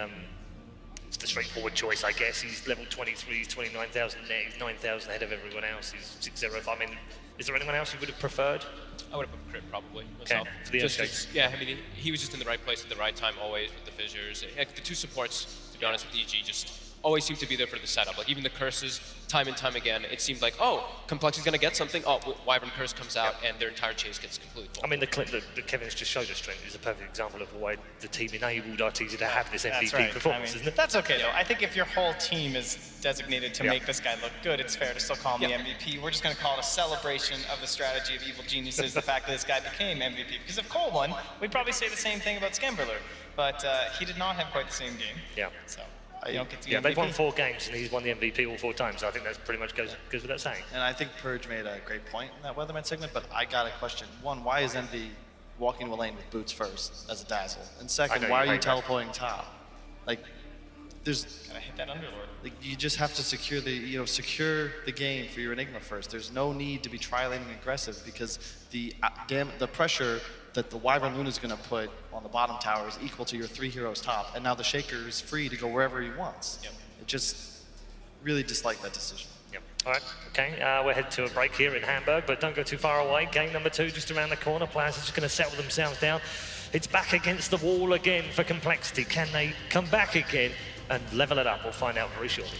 the straightforward choice, I guess. He's level 23, he's 29,000 net, he's 9,000 ahead of everyone else. He's 6-0. I mean, is there anyone else you would have preferred?
I would have put Crit probably myself.
For the
Just
okay.
'cause, yeah, I mean, he was just in the right place at the right time always with the fissures. Like, the two supports, to be honest, with EG just always seem to be there for the setup. Like even the curses, time and time again, it seemed like, oh, complexity's gonna get something. Oh, Wyvern curse comes out and their entire chase gets completely full.
I mean, the clip that Kevin's just showed us, strength, is a perfect example of why the team enabled RTZ to have this MVP
That's right.
performance,
I mean,
isn't it?
that's okay though. I think if your whole team is designated to make this guy look good, it's fair to still call him the MVP. We're just going to call it a celebration of the strategy of Evil Geniuses, the fact that this guy became MVP. Because if Cole won, we'd probably say the same thing about Scamberler. But he did not have quite the same game.
Yeah.
So you don't get to
Yeah,
MVP.
they've won 4 games and he's won the MVP all 4 times. So I think that pretty much goes without saying.
And I think Purge made a great point in that Weatherman segment, but I got a question. One, why is Envy walking the lane with boots first as a dazzle? And second, why are you teleporting top? Like, there's
Gotta hit that Underlord.
like you just have to secure the game for your Enigma first. There's no need to be tri-laning aggressive because the pressure that the Wyvern Luna is going to put on the bottom tower is equal to your 3 heroes top, and now the Shaker is free to go wherever he wants.
Yep.
It just really dislike that decision.
Yep. All right, okay, we're headed to a break here in Hamburg, but don't go too far away. Game number 2 just around the corner. Players are just going to settle themselves down. It's back against the wall again for compLexity. Can they come back again and level it up? We'll find out very shortly.